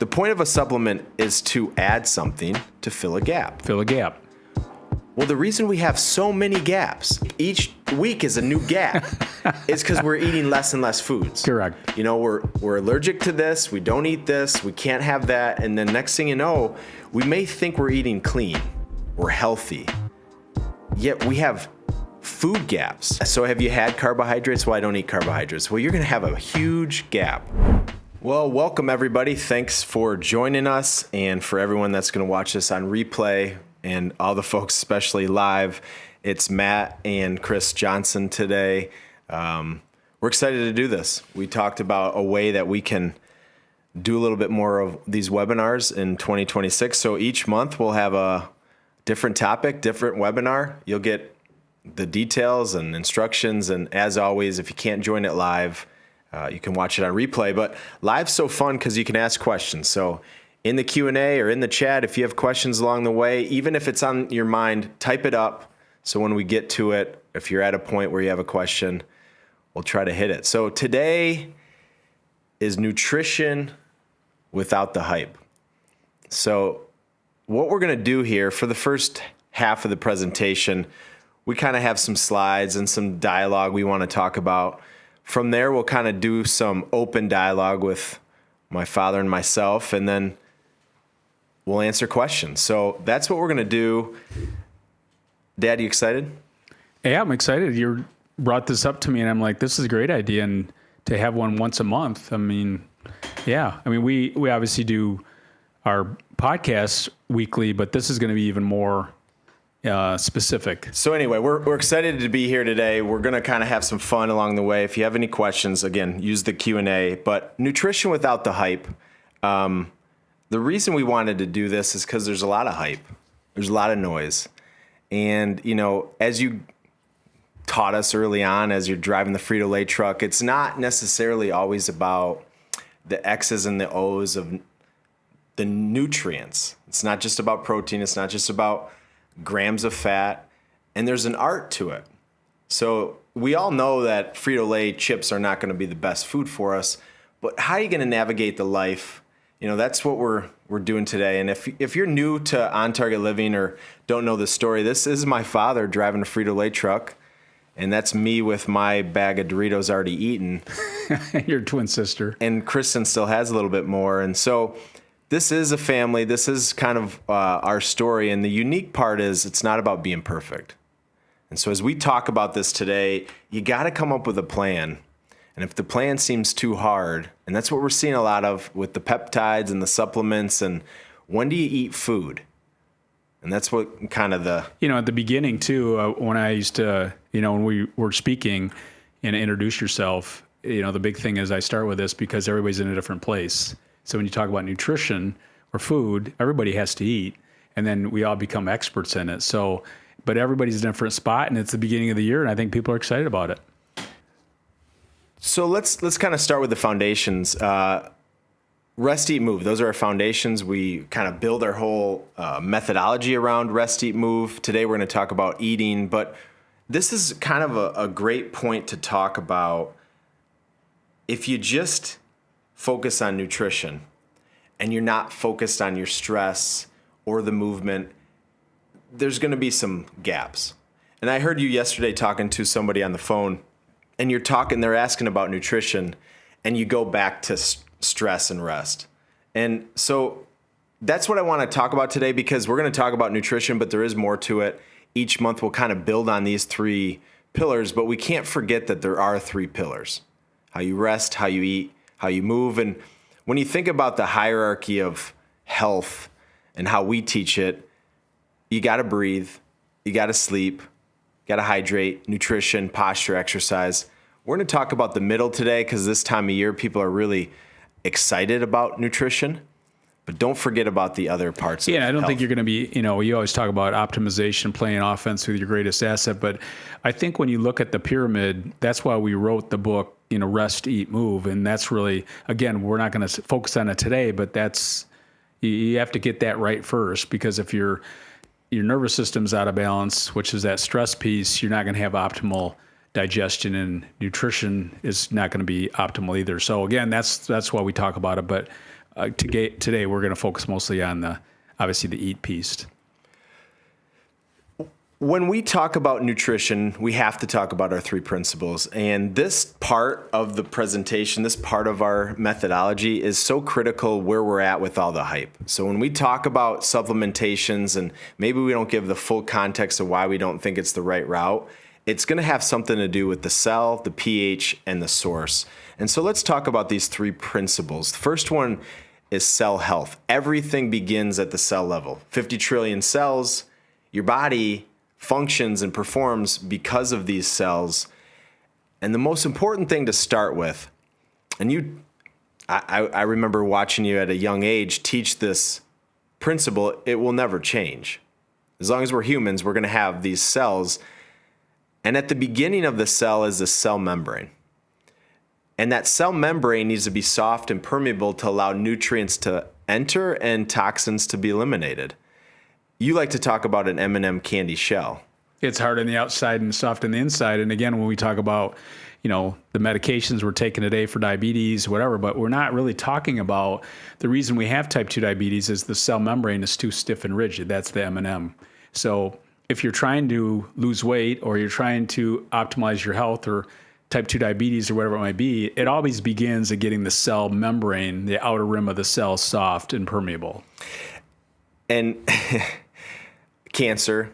The point of a supplement is to add something to fill a gap. Fill a gap. Well, the reason we have so many gaps, each week is a new gap, is because we're eating less and less foods. Correct. You know, we're allergic to this, we don't eat this, we can't have that, and then next thing you know, we may think we're eating clean, we're healthy, yet we have food gaps. So have you had carbohydrates? Well, I don't eat carbohydrates. Well, you're gonna have a huge gap. Well, welcome everybody. Thanks for joining us, and for everyone that's gonna watch this on replay, and all the folks, especially live, it's Matt and Chris Johnson today. We're excited to do this. We talked about a way that we can do a little bit more of these webinars in 2026. So each month we'll have a different topic, different webinar. You'll get the details and instructions. And as always, if you can't join it live, you can watch it on replay. But live's so fun because you can ask questions. So in the Q&A or in the chat, if you have questions along the way, even if it's on your mind, type it up. So when we get to it, if you're at a point where you have a question, we'll try to hit it. So today is nutrition without the hype. So what we're going to do here for the first half of the presentation, we kind of have some slides and some dialogue we want to talk about. From there, we'll kind of do some open dialogue with my father and myself, and then we'll answer questions. So that's what we're going to do. Dad, you excited? Yeah, I'm excited. You brought this up to me, and I'm like, this is a great idea, and to have one once a month. I mean, yeah. I mean, we obviously do our podcasts weekly, but this is going to be even more specific. So anyway, we're excited to be here today. We're going to kind of have some fun along the way. If you have any questions, again, use the Q&A. But nutrition without the hype. The reason we wanted to do this is because there's a lot of hype. There's a lot of noise. And, you know, as you taught us early on, as you're driving the Frito-Lay truck, it's not necessarily always about the X's and the O's of the nutrients. It's not just about protein. It's not just about grams of fat. And there's an art to it. So we all know that Frito-Lay chips are not going to be the best food for us. But how are you going to navigate the life? You know, that's what we're doing today. And if you're new to On Target Living or don't know the story, this is my father driving a Frito-Lay truck, and that's me with my bag of Doritos already eaten. Your twin sister. And Kristen still has a little bit more. And so this is a family. This is kind of our story. And the unique part is it's not about being perfect. And so as we talk about this today, you got to come up with a plan. And if the plan seems too hard, and that's what we're seeing a lot of with the peptides and the supplements, and when do you eat food? And that's what kind of the... You know, at the beginning, too, when I used to, you know, when we were speaking and introduce yourself, you know, the big thing is I start with this because everybody's in a different place. So when you talk about nutrition or food, everybody has to eat, and then we all become experts in it. So, but everybody's in a different spot, and it's the beginning of the year, and I think people are excited about it. So let's kind of start with the foundations. Rest, eat, move. Those are our foundations. We kind of build our whole methodology around rest, eat, move. Today we're going to talk about eating, but this is kind of a great point to talk about. If you just focus on nutrition and you're not focused on your stress or the movement, there's going to be some gaps. And I heard you yesterday talking to somebody on the phone, and they're asking about nutrition, and you go back to stress and rest. And so that's what I want to talk about today, because we're going to talk about nutrition, but there is more to it. Each month we'll kind of build on these three pillars, but we can't forget that there are three pillars: how you rest, how you eat, how you move. And when you think about the hierarchy of health and how we teach it, you got to breathe, you got to sleep, got to hydrate, nutrition, posture, exercise. We're going to talk about the middle today because this time of year, people are really excited about nutrition, but don't forget about the other parts of I don't health. think you're going to be, you know, you always talk about optimization, playing offense with your greatest asset. But I think when you look at the pyramid, that's why we wrote the book, you know, Rest, Eat, Move. And that's really, again, we're not going to focus on it today, but that's, you have to get that right first, because if your nervous system's out of balance, which is that stress piece, you're not going to have optimal digestion, and nutrition is not going to be optimal either. So again, that's why we talk about it. But today we're going to focus mostly on obviously the eat piece. When we talk about nutrition, we have to talk about our three principles. And this part of the presentation, this part of our methodology is so critical where we're at with all the hype. So when we talk about supplementations and maybe we don't give the full context of why we don't think it's the right route, it's going to have something to do with the cell, the pH, and the source. And so let's talk about these three principles. The first one is cell health. Everything begins at the cell level. 50 trillion cells, your body functions and performs because of these cells. And the most important thing to start with, and I remember watching you at a young age teach this principle, it will never change. As long as we're humans, we're going to have these cells. And at the beginning of the cell is the cell membrane. And that cell membrane needs to be soft and permeable to allow nutrients to enter and toxins to be eliminated. You like to talk about an M&M candy shell. It's hard on the outside and soft on the inside. And again, when we talk about, the medications we're taking today for diabetes, whatever, but we're not really talking about the reason we have type 2 diabetes is the cell membrane is too stiff and rigid. That's the M&M. So if you're trying to lose weight or you're trying to optimize your health or type 2 diabetes or whatever it might be, it always begins at getting the cell membrane, the outer rim of the cell, soft and permeable. And cancer,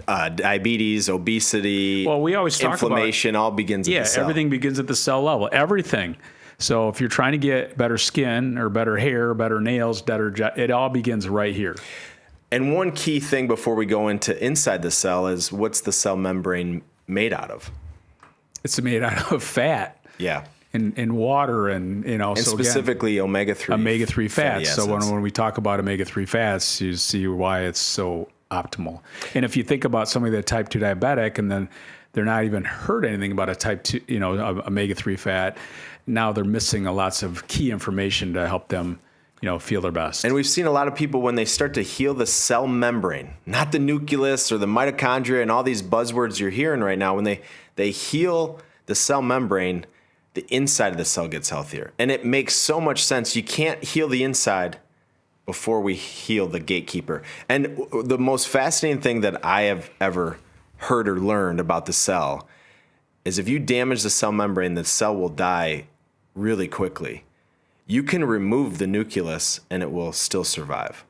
diabetes, obesity, well, we always talk inflammation, all begins at the cell. Yeah, everything begins at the cell level. Everything. So if you're trying to get better skin or better hair, better nails, it all begins right here. And one key thing before we go into inside the cell is what's the cell membrane made out of? It's made out of fat. Yeah. And water and so specifically again, omega-3 fats. So when we talk about omega-3 fats, you see why it's so optimal. And if you think about somebody that's type 2 diabetic and then they're not even heard anything about a type 2, omega-3 fat, now they're missing lots of key information to help them, feel their best. And we've seen a lot of people when they start to heal the cell membrane, not the nucleus or the mitochondria and all these buzzwords you're hearing right now, when they heal the cell membrane, the inside of the cell gets healthier. And it makes so much sense. You can't heal the inside before we heal the gatekeeper. And the most fascinating thing that I have ever heard or learned about the cell is if you damage the cell membrane, the cell will die really quickly. You can remove the nucleus and it will still survive.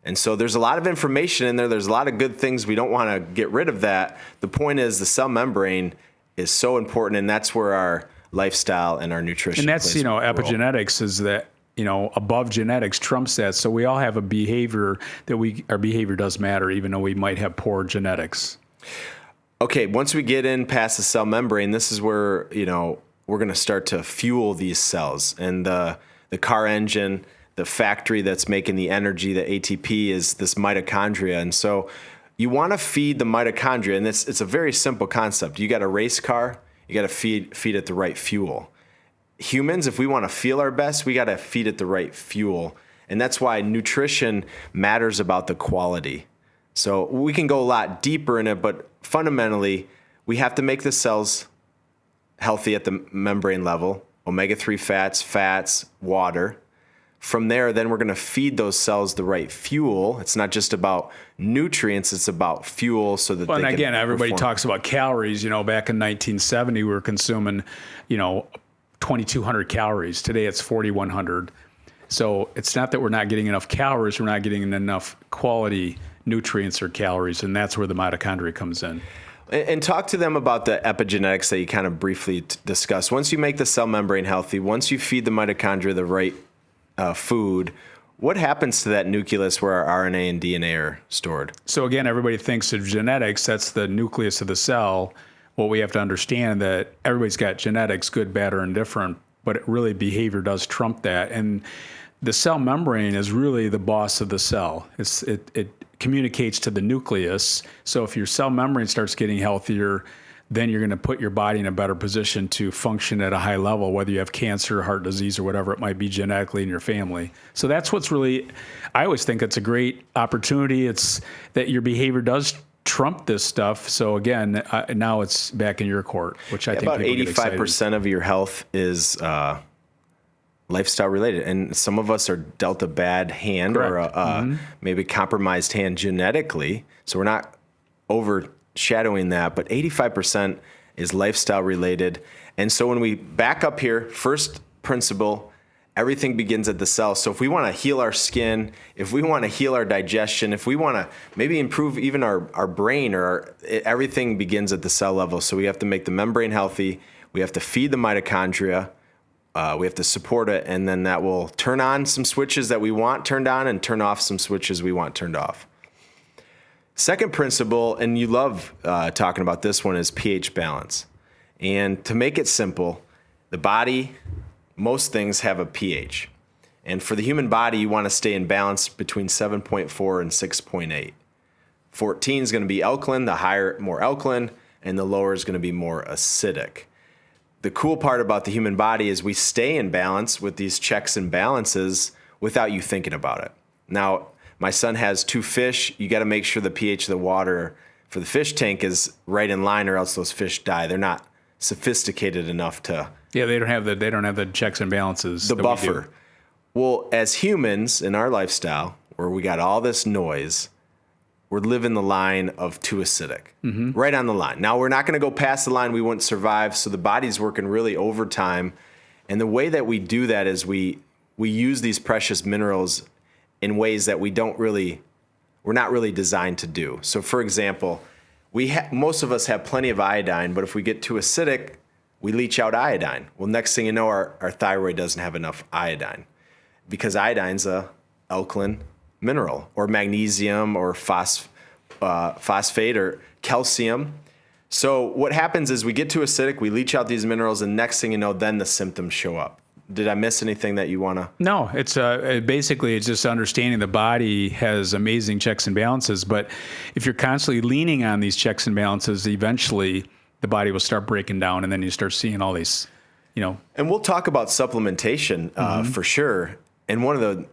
And so there's a lot of information in there. There's a lot of good things. We don't want to get rid of that. The point is the cell membrane is so important, and that's where our lifestyle and our nutrition. And that's, epigenetics is that, above genetics trumps that. So we all have a behavior our behavior does matter, even though we might have poor genetics. Okay. Once we get in past the cell membrane, this is where, we're going to start to fuel these cells. And the car engine, the factory that's making the energy, the ATP, is this mitochondria. And so you want to feed the mitochondria, and it's a very simple concept. You got a race car, you got to feed it the right fuel. Humans, if we want to feel our best, we got to feed it the right fuel. And that's why nutrition matters about the quality. So we can go a lot deeper in it, but fundamentally, we have to make the cells healthy at the membrane level, omega-3 fats, water. From there, then we're going to feed those cells the right fuel. It's not just about nutrients, it's about fuel so that they can and again, everybody perform. talks about calories. Back in 1970, we were consuming, 2,200 calories. Today, it's 4,100. So it's not that we're not getting enough calories, we're not getting enough quality nutrients or calories, and that's where the mitochondria comes in. And talk to them about the epigenetics that you kind of briefly discussed. Once you make the cell membrane healthy, once you feed the mitochondria the right food, what happens to that nucleus where our RNA and DNA are stored? So again, everybody thinks of genetics, that's the nucleus of the cell. What we have to understand that everybody's got genetics, good, bad, or indifferent, but really behavior does trump that. And the cell membrane is really the boss of the cell. It communicates to the nucleus. So if your cell membrane starts getting healthier, then you're going to put your body in a better position to function at a high level, whether you have cancer, heart disease, or whatever it might be genetically in your family. So that's what's really, I always think it's a great opportunity. It's that your behavior does trump this stuff. So again, now it's back in your court, which I think about people get excited. 85% of your health is lifestyle related. And some of us are dealt a bad hand or maybe compromised hand genetically. So we're not overshadowing that, but 85% is lifestyle related. And so when we back up here, first principle, everything begins at the cell. So if we want to heal our skin, if we want to heal our digestion, if we want to maybe improve even our brain, everything begins at the cell level. So we have to make the membrane healthy. We have to feed the mitochondria. We have to support it. And then that will turn on some switches that we want turned on and turn off some switches we want turned off. Second principle, and you love talking about this one, is pH balance. And to make it simple, the body, most things have a pH. And for the human body, you want to stay in balance between 7.4 and 6.8. 14 is going to be alkaline, the higher, more alkaline, and the lower is going to be more acidic. The cool part about the human body is we stay in balance with these checks and balances without you thinking about it. Now, my son has 2 fish. You got to make sure the pH of the water for the fish tank is right in line, or else those fish die. They're not sophisticated enough to. Yeah, they don't have the checks and balances. The buffer. Well, as humans in our lifestyle, where we got all this noise, we're living the line of too acidic, right on the line. Now, we're not going to go past the line. We wouldn't survive. So the body's working really overtime. And the way that we do that is we use these precious minerals in ways that we're not really designed to do. So for example, most of us have plenty of iodine, but if we get too acidic, we leach out iodine. Well, next thing you know, our thyroid doesn't have enough iodine, because iodine's a alkaline mineral, or magnesium, or phosphate, or calcium. So what happens is we get too acidic, we leach out these minerals, and next thing you know, then the symptoms show up. Did I miss anything that you want to? No, it's basically it's just understanding the body has amazing checks and balances. But if you're constantly leaning on these checks and balances, eventually the body will start breaking down, and then you start seeing all these, And we'll talk about supplementation for sure. And one of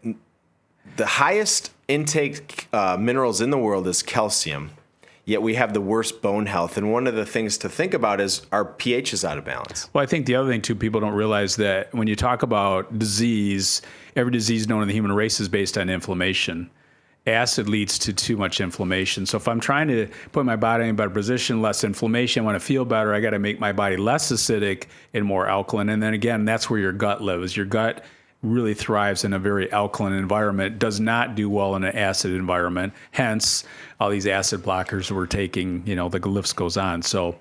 the highest intake minerals in the world is calcium. Yet we have the worst bone health. And one of the things to think about is our pH is out of balance. Well, I think the other thing, too, people don't realize that when you talk about disease, every disease known in the human race is based on inflammation. Acid leads to too much inflammation. So if I'm trying to put my body in a better position, less inflammation, I want to feel better, I got to make my body less acidic and more alkaline. And then again, that's where your gut lives. Your gut really thrives in a very alkaline environment, does not do well in an acid environment. Hence, all these acid blockers we're taking, the list goes on. So,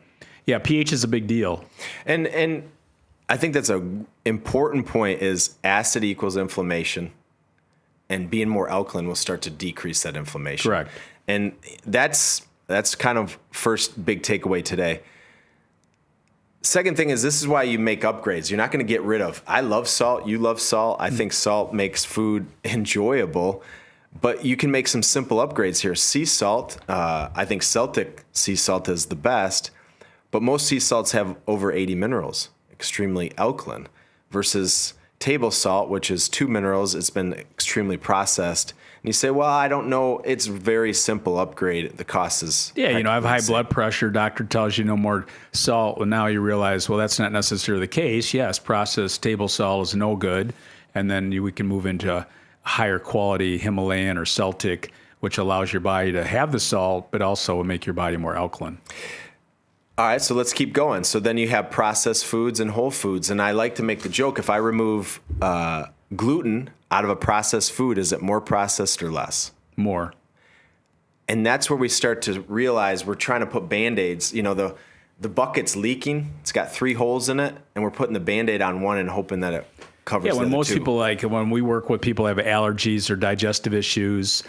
yeah, pH is a big deal. And I think that's an important point, is acid equals inflammation, and being more alkaline will start to decrease that inflammation. Correct. And that's kind of first big takeaway today. Second thing is, this is why you make upgrades. You're not going to get rid of. I love salt. You love salt. I think salt makes food enjoyable, but you can make some simple upgrades here. Sea salt, I think Celtic sea salt is the best, but most sea salts have over 80 minerals, extremely alkaline, versus table salt, which is 2 minerals. It's been extremely processed. And you say, well, I don't know. It's a very simple upgrade. The cost is. Yeah, I have high blood pressure. Doctor tells you no more salt. Well, now you realize, well, that's not necessarily the case. Yes, processed table salt is no good. And then we can move into higher quality Himalayan or Celtic, which allows your body to have the salt, but also make your body more alkaline. All right, so let's keep going. So then you have processed foods and whole foods. And I like to make the joke, if I remove gluten out of a processed food, is it more processed or less? More. And that's where we start to realize we're trying to put Band-Aids. The bucket's leaking. It's got 3 holes in it, and we're putting the Band-Aid on one and hoping that it covers the other 2. Yeah, when most people, when we work with people who have allergies or digestive issues,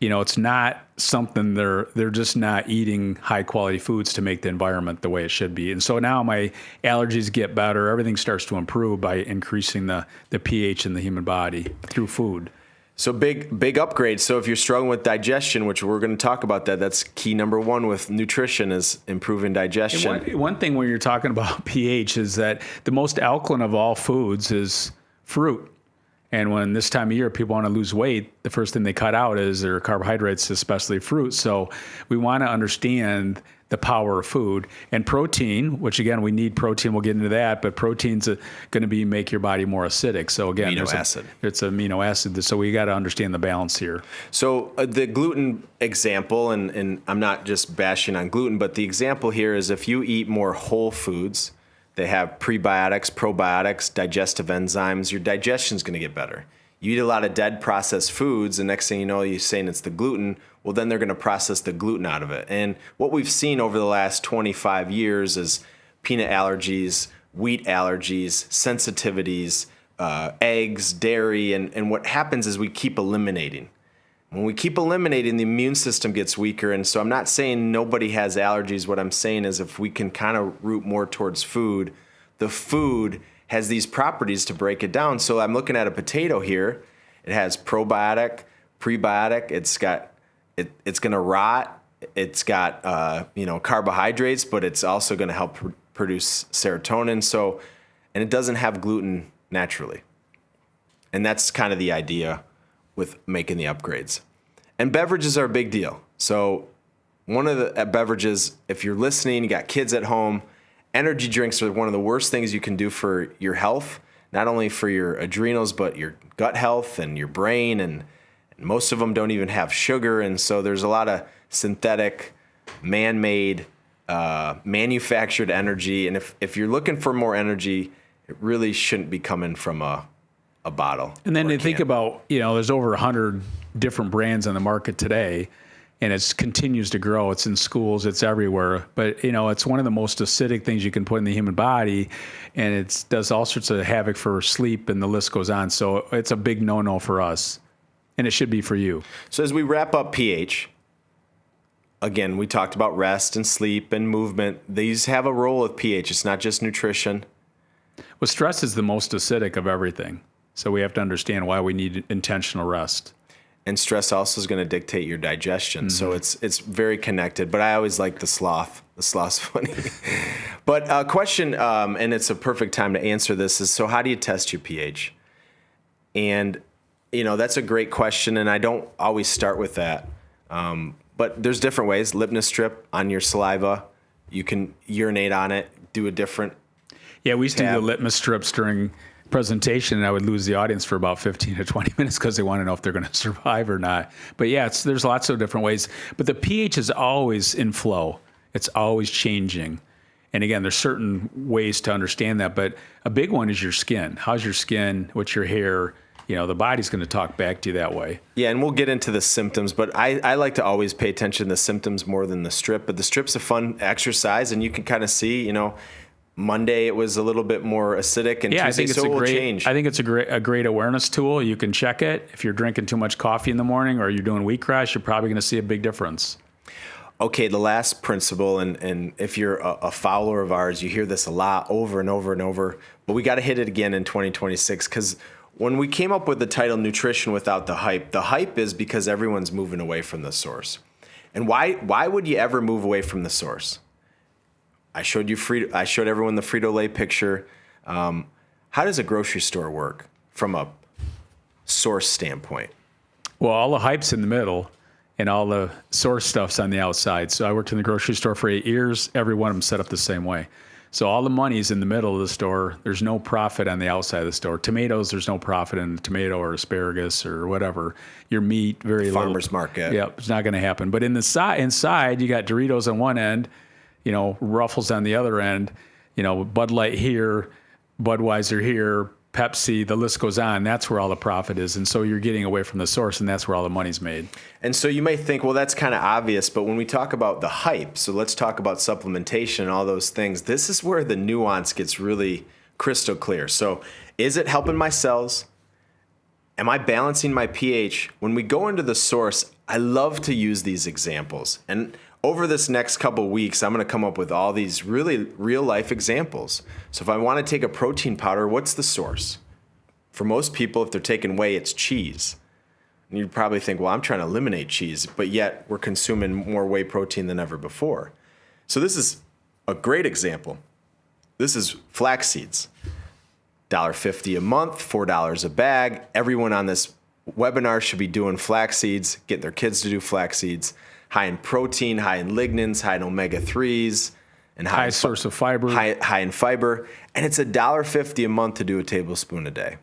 it's not something they're just not eating high quality foods to make the environment the way it should be. And so now my allergies get better. Everything starts to improve by increasing the pH in the human body through food. So big upgrade. So if you're struggling with digestion, which we're going to talk about that's key number 1 with nutrition, is improving digestion. One thing when you're talking about pH is that the most alkaline of all foods is fruit. And when this time of year people want to lose weight, the first thing they cut out is their carbohydrates, especially fruit. So we want to understand the power of food. And protein, which again, we need protein, we'll get into that, but protein's going to make your body more acidic. So again, it's amino acid. So we got to understand the balance here. So the gluten example, and I'm not just bashing on gluten, but the example here is if you eat more whole foods, they have prebiotics, probiotics, digestive enzymes, your digestion's going to get better. You eat a lot of dead processed foods, and next thing you know, you're saying it's the gluten. Well, then they're going to process the gluten out of it. And what we've seen over the last 25 years is peanut allergies, wheat allergies, sensitivities, eggs, dairy. And what happens is we keep eliminating. When we keep eliminating, the immune system gets weaker. And so I'm not saying nobody has allergies. What I'm saying is if we can kind of root more towards food, the food has these properties to break it down. So I'm looking at a potato here. It has probiotic, prebiotic. It's going to rot. It's got carbohydrates, but it's also going to help produce serotonin. So, and it doesn't have gluten naturally. And that's kind of the idea with making the upgrades. And beverages are a big deal. So one of the beverages, if you're listening, you got kids at home, energy drinks are one of the worst things you can do for your health, not only for your adrenals, but your gut health and your brain. And most of them don't even have sugar. And so there's a lot of synthetic, man-made, manufactured energy. And if you're looking for more energy, it really shouldn't be coming from a bottle. And then they think about, there's over 100 different brands on the market today. And it continues to grow. It's in schools. It's everywhere. But, it's one of the most acidic things you can put in the human body. And it does all sorts of havoc for sleep, and the list goes on. So it's a big no-no for us. And it should be for you. So as we wrap up pH, again, we talked about rest and sleep and movement. These have a role with pH. It's not just nutrition. Well, stress is the most acidic of everything. So we have to understand why we need intentional rest. And stress also is going to dictate your digestion. Mm-hmm. So it's very connected. But I always like the sloth. The sloth's funny. But a question, and it's a perfect time to answer this, is so how do you test your pH? And, that's a great question. And I don't always start with that. But there's different ways. Litmus strip on your saliva. You can urinate on it, do a different Yeah, we used to do the litmus strips during presentation, and I would lose the audience for about 15 to 20 minutes because they want to know if they're going to survive or not. But yeah, there's lots of different ways. But the pH is always in flow. It's always changing. And again, there's certain ways to understand that. But a big one is your skin. How's your skin? What's your hair? The body's going to talk back to you that way. Yeah, and we'll get into the symptoms, but I like to always pay attention to the symptoms more than the strip. But the strip's a fun exercise, and you can kind of see, Monday it was a little bit more acidic, and Tuesday it will change. I think it's a great awareness tool. You can check it. If you're drinking too much coffee in the morning or you're doing wheatgrass, you're probably going to see a big difference. Okay, the last principle, and if you're a follower of ours, you hear this a lot over and over and over, but we got to hit it again in 2026, because when we came up with the title Nutrition Without the hype is because everyone's moving away from the source. And why would you ever move away from the source? I showed everyone the Frito-Lay picture. How does a grocery store work from a source standpoint? Well, all the hype's in the middle, and all the source stuff's on the outside. So I worked in the grocery store for 8 years. Every one of them set up the same way. So all the money's in the middle of the store. There's no profit on the outside of the store. Tomatoes, there's no profit in a tomato or asparagus or whatever. Your meat, very little. Farmer's market. Yeah, it's not going to happen. But in the inside, you got Doritos on one end, Ruffles on the other end, Bud Light here, Budweiser here, Pepsi, the list goes on. That's where all the profit is. And so you're getting away from the source, and that's where all the money's made. And so you may think, well, that's kind of obvious. But when we talk about the hype, so let's talk about supplementation and all those things. This is where the nuance gets really crystal clear. So is it helping my cells? Am I balancing my pH? When we go into the source, I love to use these examples. And over this next couple of weeks, I'm going to come up with all these really real-life examples. So if I want to take a protein powder, what's the source? For most people, if they're taking whey, it's cheese. And you'd probably think, well, I'm trying to eliminate cheese, but yet we're consuming more whey protein than ever before. So this is a great example. This is flax seeds. $1.50 a month, $4 a bag. Everyone on this webinar should be doing flax seeds, getting their kids to do flax seeds. high in protein, high in lignans, high in omega-3s, and High source of fiber. high in fiber. And it's $1.50 a month to do a tablespoon a day.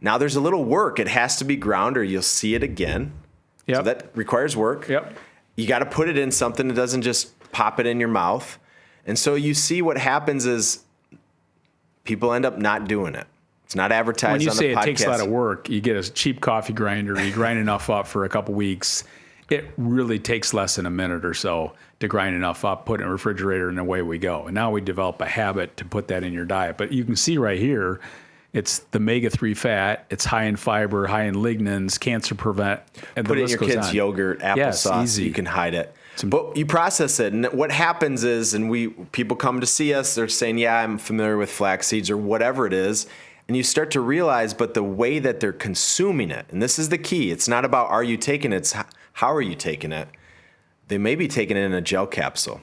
Now there's a little work. It has to be ground or you'll see it again. Yep. So that requires work. Yep. You got to put it in something that doesn't just pop it in your mouth. And so you see what happens is people end up not doing it. It's not advertised When you on say the it podcast. takes a lot of work, you get a cheap coffee grinder, you grind enough up for a couple weeks. It really takes less than a minute or so to grind enough up, put it in a refrigerator, and away we go. And now we develop a habit to put that in your diet. But you can see right here, it's the omega-3 fat. It's high in fiber, high in lignans, cancer prevent. And Put the it in your list goes kids' on. yogurt, Yes, applesauce. easy. You can hide it. But you process it. And what happens is, people come to see us, they're saying, yeah, I'm familiar with flax seeds or whatever it is. And you start to realize, but the way that they're consuming it, and this is the key, it's not about are you taking it, it's how are you taking it. They may be taking it in a gel capsule.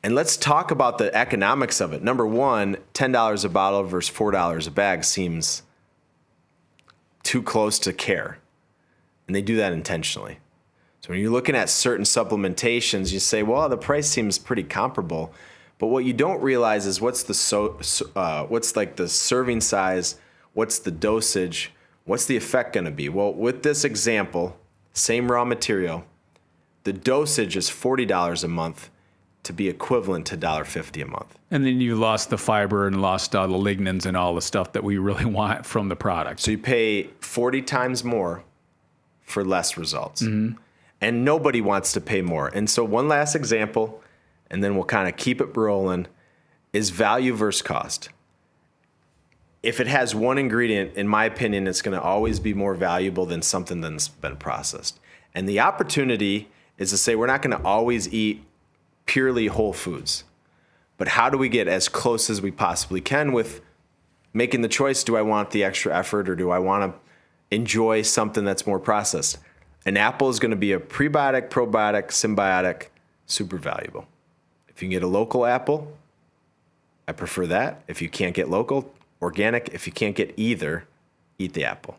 And let's talk about the economics of it. Number one, $10 a bottle versus $4 a bag seems too close to care. And they do that intentionally. So when you're looking at certain supplementations, you say, well, the price seems pretty comparable. But what you don't realize is what's like the serving size, what's the dosage, what's the effect going to be? Well, with this example, same raw material, the dosage is $40 a month to be equivalent to $1.50 a month. And then you lost the fiber and lost all the lignans and all the stuff that we really want from the product. So you pay 40 times more for less results. Mm-hmm. And nobody wants to pay more. And so one last example, and then we'll kind of keep it rolling, is value versus cost. If it has one ingredient, in my opinion, it's going to always be more valuable than something that's been processed. And the opportunity is to say we're not going to always eat purely whole foods. But how do we get as close as we possibly can with making the choice, do I want the extra effort or do I want to enjoy something that's more processed? An apple is going to be a prebiotic, probiotic, symbiotic, super valuable. If you can get a local apple, I prefer that. If you can't get local, organic. If you can't get either, eat the apple.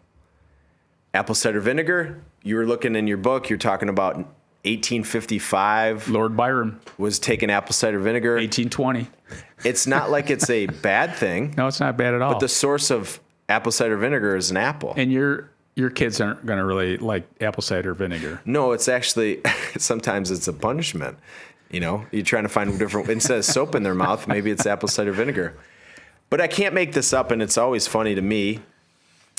Apple cider vinegar, you were looking in your book, you're talking about 1855. Lord Byron, was taking apple cider vinegar. 1820. It's not like it's a bad thing. No, it's not bad at all. But the source of apple cider vinegar is an apple. And your kids aren't going to really like apple cider vinegar. No, it's actually, sometimes it's a punishment. You know, you're trying to find different, instead of soap in their mouth, maybe it's apple cider vinegar. But I can't make this up, and it's always funny to me.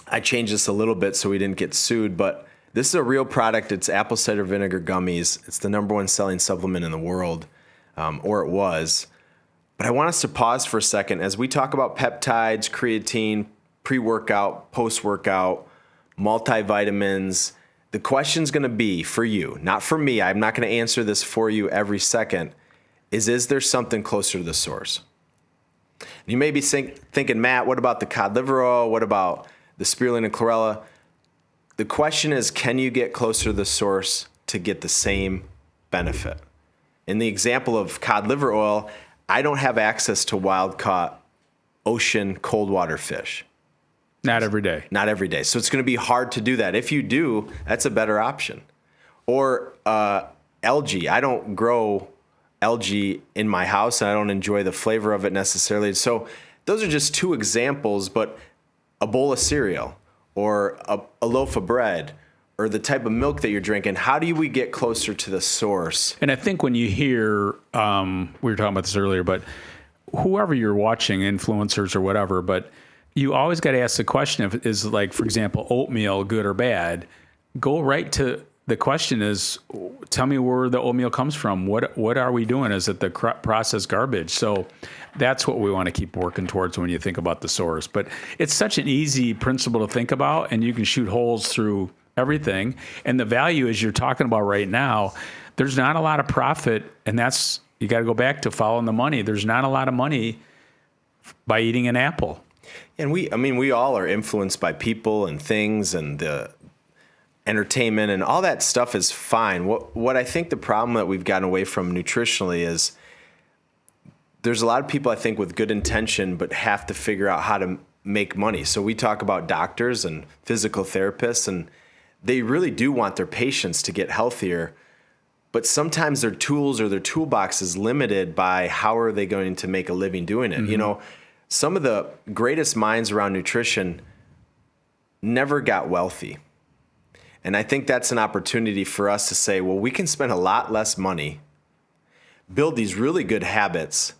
I changed this a little bit so we didn't get sued, but this is a real product. It's apple cider vinegar gummies. It's the #1 selling supplement in the world, or it was. But I want us to pause for a second as we talk about peptides, creatine, pre-workout, post-workout, multivitamins. The question's going to be for you, not for me. I'm not going to answer this for you every second. Is there something closer to the source? You may be thinking, Matt, what about the cod liver oil? What about the spirulina and chlorella? The question is, can you get closer to the source to get the same benefit? In the example of cod liver oil, I don't have access to wild-caught ocean cold water fish. Not every day. Not every day. So it's going to be hard to do that. If you do, that's a better option. Or algae. I don't grow algae in my house, and I don't enjoy the flavor of it necessarily. So those are just two examples, but a bowl of cereal or a loaf of bread or the type of milk that you're drinking, how do we get closer to the source? And I think when you hear, we were talking about this earlier, but whoever you're watching, influencers or whatever, but you always got to ask the question if is like, for example, oatmeal good or bad? Go right to the question is, tell me where the oatmeal comes from. What are we doing? Is it the processed garbage? So that's what we want to keep working towards when you think about the source. But it's such an easy principle to think about, and you can shoot holes through everything. And the value, as you're talking about right now, there's not a lot of profit, and that's, you got to go back to following the money. There's not a lot of money by eating an apple. And we all are influenced by people and things and the entertainment and all that stuff is fine. What I think the problem that we've gotten away from nutritionally is there's a lot of people I think with good intention but have to figure out how to make money. So we talk about doctors and physical therapists, and they really do want their patients to get healthier, but sometimes their tools or their toolbox is limited by how are they going to make a living doing it. You know, some of the greatest minds around nutrition never got wealthy. And I think that's an opportunity for us to say, well, we can spend a lot less money, build these really good habits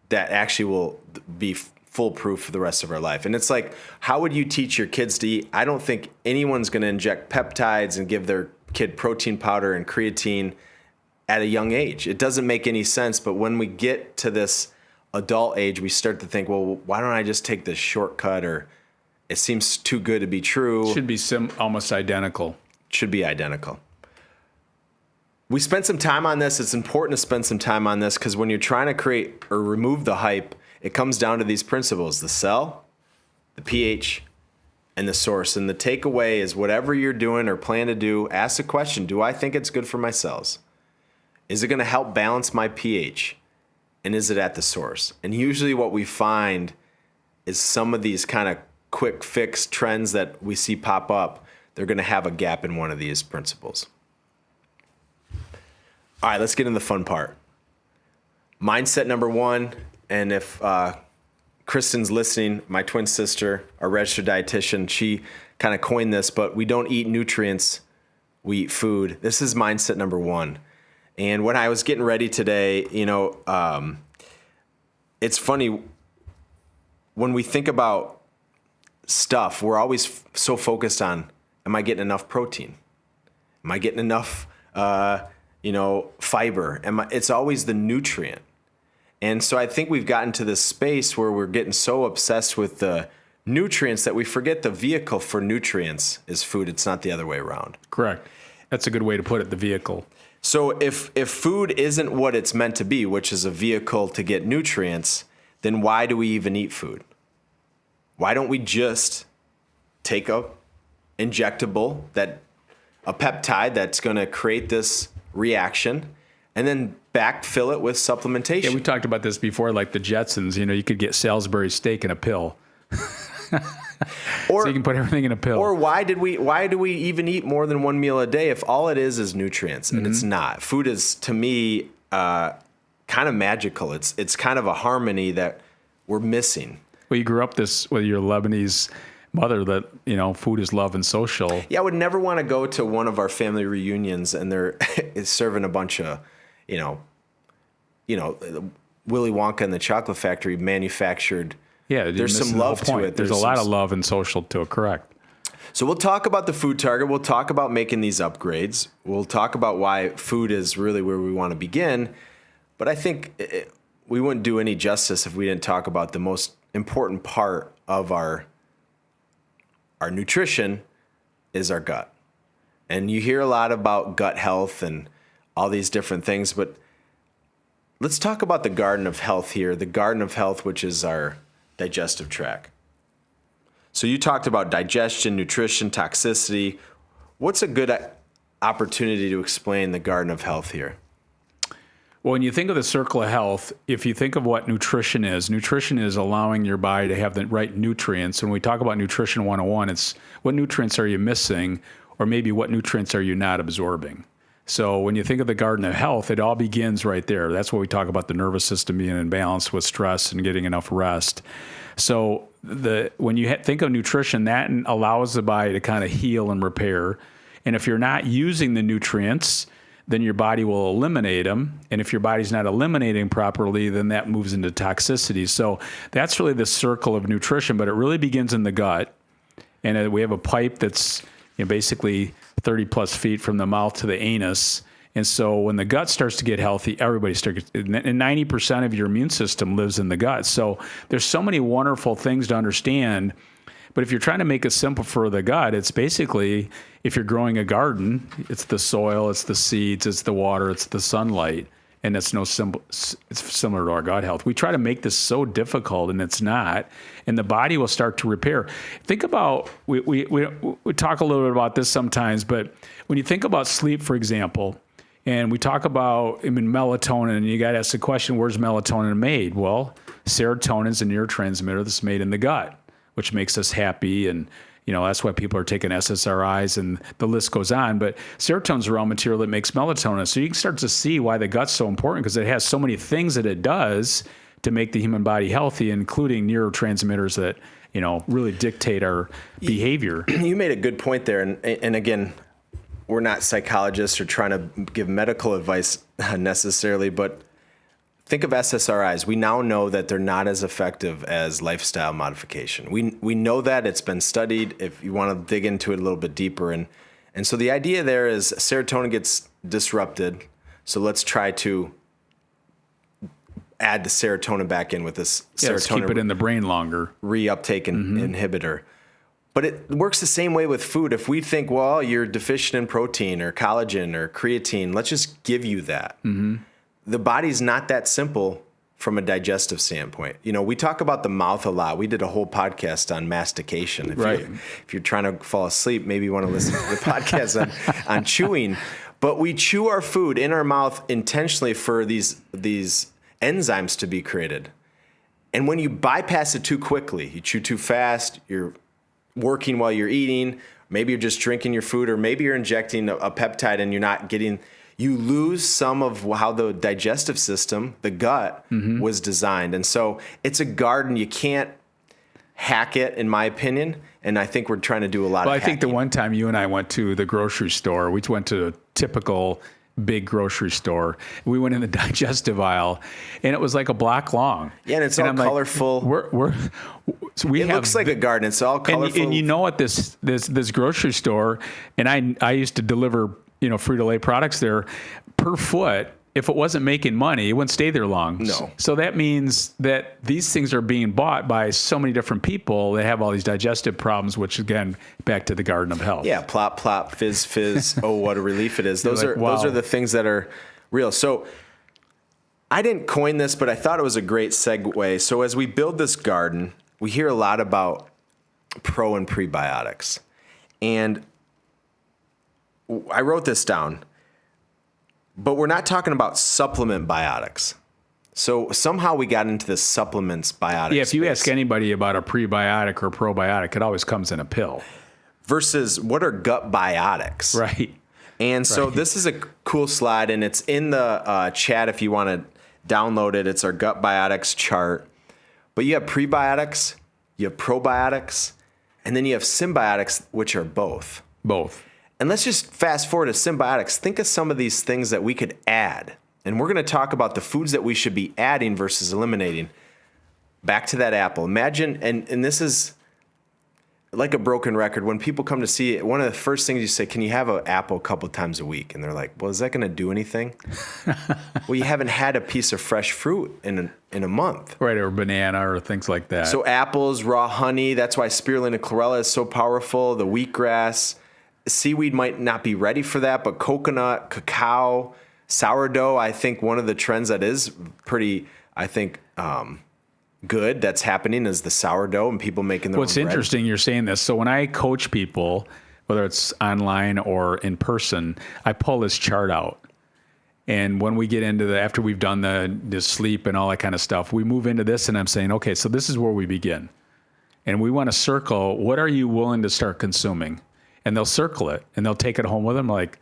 that actually will be foolproof for the rest of our life. And it's like, how would you teach your kids to eat? I don't think anyone's going to inject peptides and give their kid protein powder and creatine at a young age. It doesn't make any sense. But when we get to this adult age, we start to think, well, why don't I just take this shortcut? Or it seems too good to be true. Should be almost identical. Should be identical. We spent some time on this. It's important to spend some time on this because when you're trying to create or remove the hype, it comes down to these principles: the cell, the pH, and the source. And the takeaway is whatever you're doing or plan to do, ask the question, do I think it's good for my cells? Is it going to help balance my pH? And is it at the source? And usually what we find is some of these kind of quick fix trends that we see pop up, they're going to have a gap in one of these principles. All right, let's get into the fun part. Mindset number one, and if Kristen's listening, my twin sister, our registered dietitian, she kind of coined this, but we don't eat nutrients, we eat food. This is mindset number one. And when I was getting ready today, you know, it's funny, when we think about stuff, we're always so focused on, am I getting enough protein? Am I getting enough, fiber? It's always the nutrient. And so I think we've gotten to this space where we're getting so obsessed with the nutrients that we forget the vehicle for nutrients is food. It's not the other way around. Correct. That's a good way to put it, the vehicle. So if food isn't what it's meant to be, which is a vehicle to get nutrients, then why do we even eat food? Why don't we just take a injectable, a peptide that's going to create this reaction, and then backfill it with supplementation? Yeah, we talked about this before, like the Jetsons. You know, you could get Salisbury steak in a pill. So you can put everything in a pill. Or why do we even eat more than one meal a day if all it is nutrients? And it's not. Food is, to me, kind of magical. It's kind of a harmony that we're missing. Well, you grew up with your Lebanese mother that, you know, food is love and social. Yeah, I would never want to go to one of our family reunions and they're serving a bunch of, Willy Wonka and the Chocolate Factory manufactured. Yeah, there's some love to it. There's a lot of love and social to it, correct. So we'll talk about the food target. We'll talk about making these upgrades. We'll talk about why food is really where we want to begin. But I think we wouldn't do any justice if we didn't talk about the most important part of our nutrition is our gut. And you hear a lot about gut health and all these different things, but let's talk about the garden of health here, the garden of health, which is our digestive tract. So you talked about digestion, nutrition, toxicity. What's a good opportunity to explain the garden of health here? Well, when you think of the circle of health, if you think of what nutrition is allowing your body to have the right nutrients. When we talk about nutrition 101, it's what nutrients are you missing, or maybe what nutrients are you not absorbing? So when you think of the garden of health, it all begins right there. That's what we talk about, the nervous system being in balance with stress and getting enough rest. So when you think of nutrition, that allows the body to kind of heal and repair. And if you're not using the nutrients, then your body will eliminate them. And if your body's not eliminating properly, then that moves into toxicity. So that's really the circle of nutrition, but it really begins in the gut. And we have a pipe that's basically 30 plus feet from the mouth to the anus. And so when the gut starts to get healthy, everybody starts, and 90% of your immune system lives in the gut. So there's so many wonderful things to understand. But if you're trying to make it simple for the gut, it's basically, if you're growing a garden, it's the soil, it's the seeds, it's the water, it's the sunlight. And it's similar to our gut health. We try to make this so difficult, and it's not. And the body will start to repair. Think about, we talk a little bit about this sometimes, but when you think about sleep, for example, and we talk about melatonin, and you got to ask the question, where's melatonin made? Well, serotonin is a neurotransmitter that's made in the gut, which makes us happy and That's why people are taking SSRIs and the list goes on. But serotonin's a raw material that makes melatonin. So you can start to see why the gut's so important, because it has so many things that it does to make the human body healthy, including neurotransmitters that, really dictate our behavior. You made a good point there. And again, we're not psychologists or trying to give medical advice necessarily, but think of SSRIs. We now know that they're not as effective as lifestyle modification. We know that. It's been studied, if you want to dig into it a little bit deeper. And so the idea there is serotonin gets disrupted. So let's try to add the serotonin back in with this serotonin. Let's keep it in the brain longer. Reuptake inhibitor. But it works the same way with food. If we think, well, you're deficient in protein or collagen or creatine, let's just give you that. The body's not that simple from a digestive standpoint. We talk about the mouth a lot. We did a whole podcast on mastication. If you're trying to fall asleep, maybe you want to listen to the podcast on chewing. But we chew our food in our mouth intentionally for these enzymes to be created. And when you bypass it too quickly, you chew too fast, you're working while you're eating, maybe you're just drinking your food, or maybe you're injecting a peptide and you're not getting, you lose some of how the digestive system, the gut, was designed. And so it's a garden. You can't hack it, in my opinion. And I think we're trying to do a lot of hacking. I think the one time you and I went to the grocery store, we went to a typical big grocery store. We went in the digestive aisle, and it was like a block long. Yeah, and it's all colorful. It looks like a garden. It's all colorful. And at this grocery store, and I used to deliver Frito-Lay products there, per foot. If it wasn't making money, it wouldn't stay there long. No. So that means that these things are being bought by so many different people that have all these digestive problems, which again, back to the garden of health. Yeah, plop, plop, fizz, fizz. Oh, what a relief it is. Those are the things that are real. So I didn't coin this, but I thought it was a great segue. So as we build this garden, we hear a lot about pro and prebiotics. And I wrote this down. But we're not talking about supplement biotics. So somehow we got into this supplements biotics. Yeah, if you ask anybody about a prebiotic or probiotic, it always comes in a pill. Versus what are gut biotics? Right. And so this is a cool slide, and it's in the chat if you want to download it. It's our gut biotics chart. But you have prebiotics, you have probiotics, and then you have symbiotics, which are both. Both. And let's just fast forward to symbiotics. Think of some of these things that we could add. And we're going to talk about the foods that we should be adding versus eliminating. Back to that apple. Imagine, and this is like a broken record. When people come to see it, one of the first things you say, can you have an apple a couple times a week? And they're like, well, is that going to do anything? Well, you haven't had a piece of fresh fruit in a month. Right, or banana or things like that. So apples, raw honey, that's why spirulina chlorella is so powerful, the wheatgrass. Seaweed might not be ready for that, but coconut, cacao, sourdough, I think one of the trends that is pretty, good that's happening is the sourdough and people making their own bread. Interesting you're saying this. So when I coach people, whether it's online or in person, I pull this chart out. And when we get into after we've done the sleep and all that kind of stuff, we move into this and I'm saying, okay, so this is where we begin. And we want to circle, what are you willing to start consuming? And they'll circle it and they'll take it home with them. Like,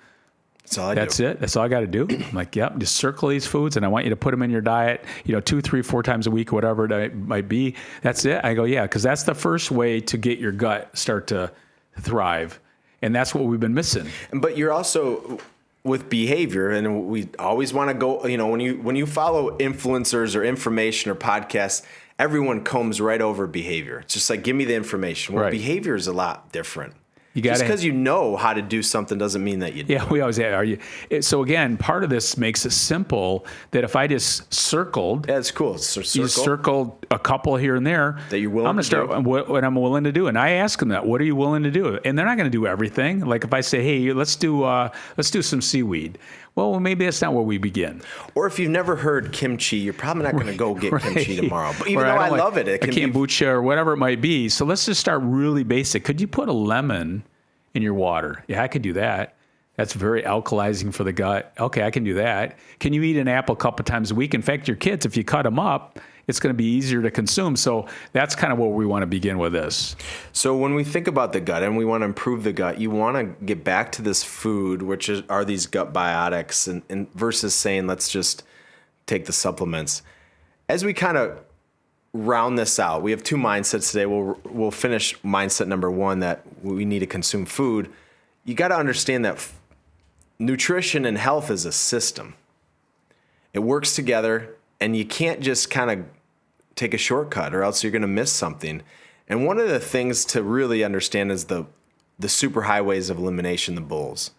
that's it. That's all I got to do. I'm like, yep, just circle these foods and I want you to put them in your diet, 2, 3, 4 times a week, whatever it might be. That's it. I go, yeah, because that's the first way to get your gut start to thrive. And that's what we've been missing. But you're also with behavior, and we always want to go, when you follow influencers or information or podcasts, everyone combs right over behavior. It's just like, give me the information. Well, behavior is a lot different. Just because you know how to do something doesn't mean that you do. Yeah, we always say, so again, part of this makes it simple that if I just circled. Yeah, it's cool. You circled a couple here and there. That you're willing to do. I'm going to start what I'm willing to do. And I ask them that, what are you willing to do? And they're not going to do everything. Like if I say, hey, let's do some seaweed. Well, maybe that's not where we begin. Or if you've never heard kimchi, you're probably not going to go get kimchi tomorrow. But even though I love it, it can be kombucha or whatever it might be. So let's just start really basic. Could you put a lemon in your water? Yeah, I could do that. That's very alkalizing for the gut. Okay, I can do that. Can you eat an apple a couple times a week? In fact, your kids, if you cut them up, it's going to be easier to consume. So that's kind of what we want to begin with this. So when we think about the gut and we want to improve the gut, you want to get back to this food, which are these gut biotics, and versus saying, let's just take the supplements. As we kind of round this out, we have two mindsets today. We'll finish mindset number one, that we need to consume food. You got to understand that nutrition and health is a system. It works together, and you can't just kind of take a shortcut, or else you're going to miss something. And one of the things to really understand is the superhighways of elimination, the bulls.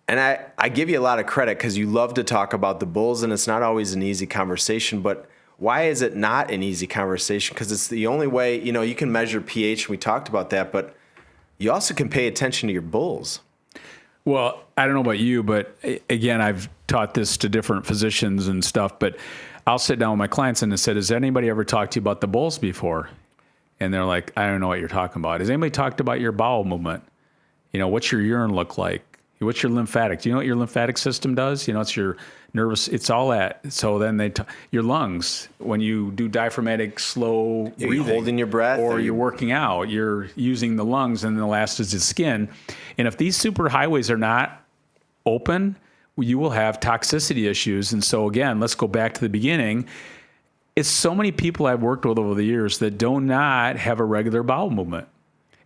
And I give you a lot of credit because you love to talk about the bulls, and it's not always an easy conversation. But why is it not an easy conversation? Because it's the only way, you can measure pH, and we talked about that, but you also can pay attention to your bulls. Well, I don't know about you, but again, I've taught this to different physicians and stuff, but I'll sit down with my clients and I said, has anybody ever talked to you about the bulls before? And they're like, I don't know what you're talking about. Has anybody talked about your bowel movement? What's your urine look like? What's your lymphatic? Do you know what your lymphatic system does? It's your nervous, it's all that. So then your lungs, when you do diaphragmatic slow breathing, you're holding your breath, or you're working out, you're using the lungs, and the last is the skin. And if these superhighways are not open, you will have toxicity issues. And so again, let's go back to the beginning. It's so many people I've worked with over the years that do not have a regular bowel movement.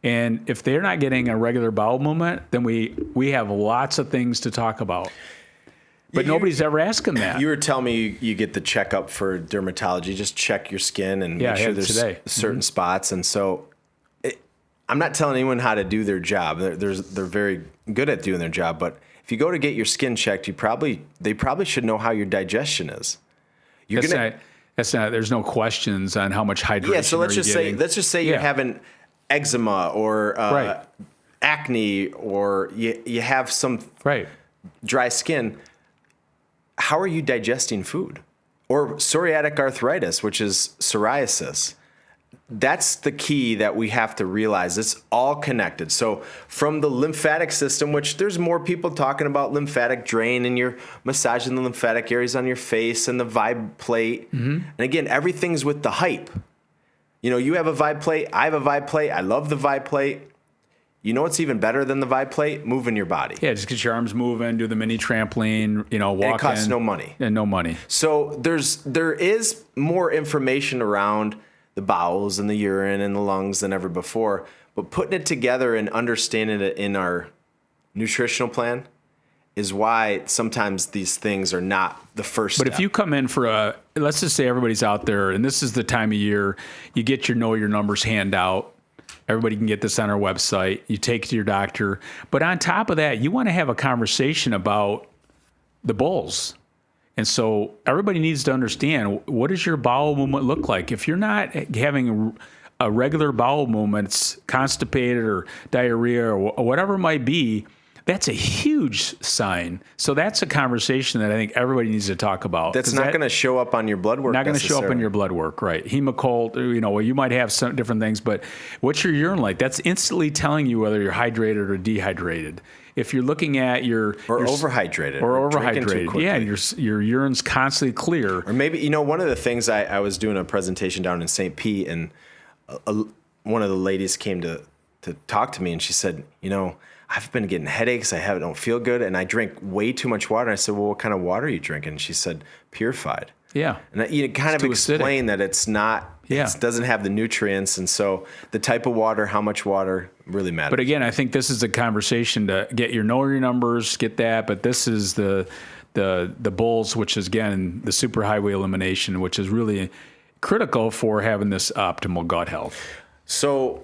And if they're not getting a regular bowel movement, then we have lots of things to talk about. But nobody's ever asked them that. You were telling me you get the checkup for dermatology, just check your skin and make sure there's certain spots. And so I'm not telling anyone how to do their job. They're very good at doing their job. But if you go to get your skin checked, they probably should know how your digestion is. There's no questions on how much hydration. Yeah, so let's just say you're having eczema or acne, or you have some dry skin. How are you digesting food? Or psoriatic arthritis, which is psoriasis. That's the key that we have to realize. It's all connected. So from the lymphatic system, which there's more people talking about lymphatic drain, and you're massaging the lymphatic areas on your face and the vibe plate. Mm-hmm. And again, everything's with the hype. You have a vibe plate. I have a vibe plate. I love the vibe plate. You know what's even better than the vibe plate? Moving your body. Yeah, just get your arms moving, do the mini trampoline, walk. And it costs no money. And no money. So there is more information around the bowels and the urine and the lungs than ever before. But putting it together and understanding it in our nutritional plan is why sometimes these things are not the first step. But if you come in for let's just say everybody's out there, and this is the time of year, you get your Know Your Numbers handout. Everybody can get this on our website. You take it to your doctor. But on top of that, you want to have a conversation about the bulls. And so everybody needs to understand, what does your bowel movement look like? If you're not having a regular bowel movement, it's constipated or diarrhea or whatever it might be, that's a huge sign. So that's a conversation that I think everybody needs to talk about. That's not going to show up on your blood work. Not going to show up in your blood work, right? Hemocold, you might have some different things, but what's your urine like? That's instantly telling you whether you're hydrated or dehydrated. If you're looking at your overhydrated or overhydrated, yeah, your urine's constantly clear. Or maybe one of the things I was doing a presentation down in St. Pete, and one of the ladies came to talk to me, and she said, I've been getting headaches. I don't feel good, and I drink way too much water. And I said, well, what kind of water are you drinking? And she said, purified. Yeah. And kind of explain that it's not, it doesn't have the nutrients. And so the type of water, how much water really matters. But again, I think this is a conversation to get Know Your Numbers, get that. But this is the bulls, which is, again, the superhighway elimination, which is really critical for having this optimal gut health. So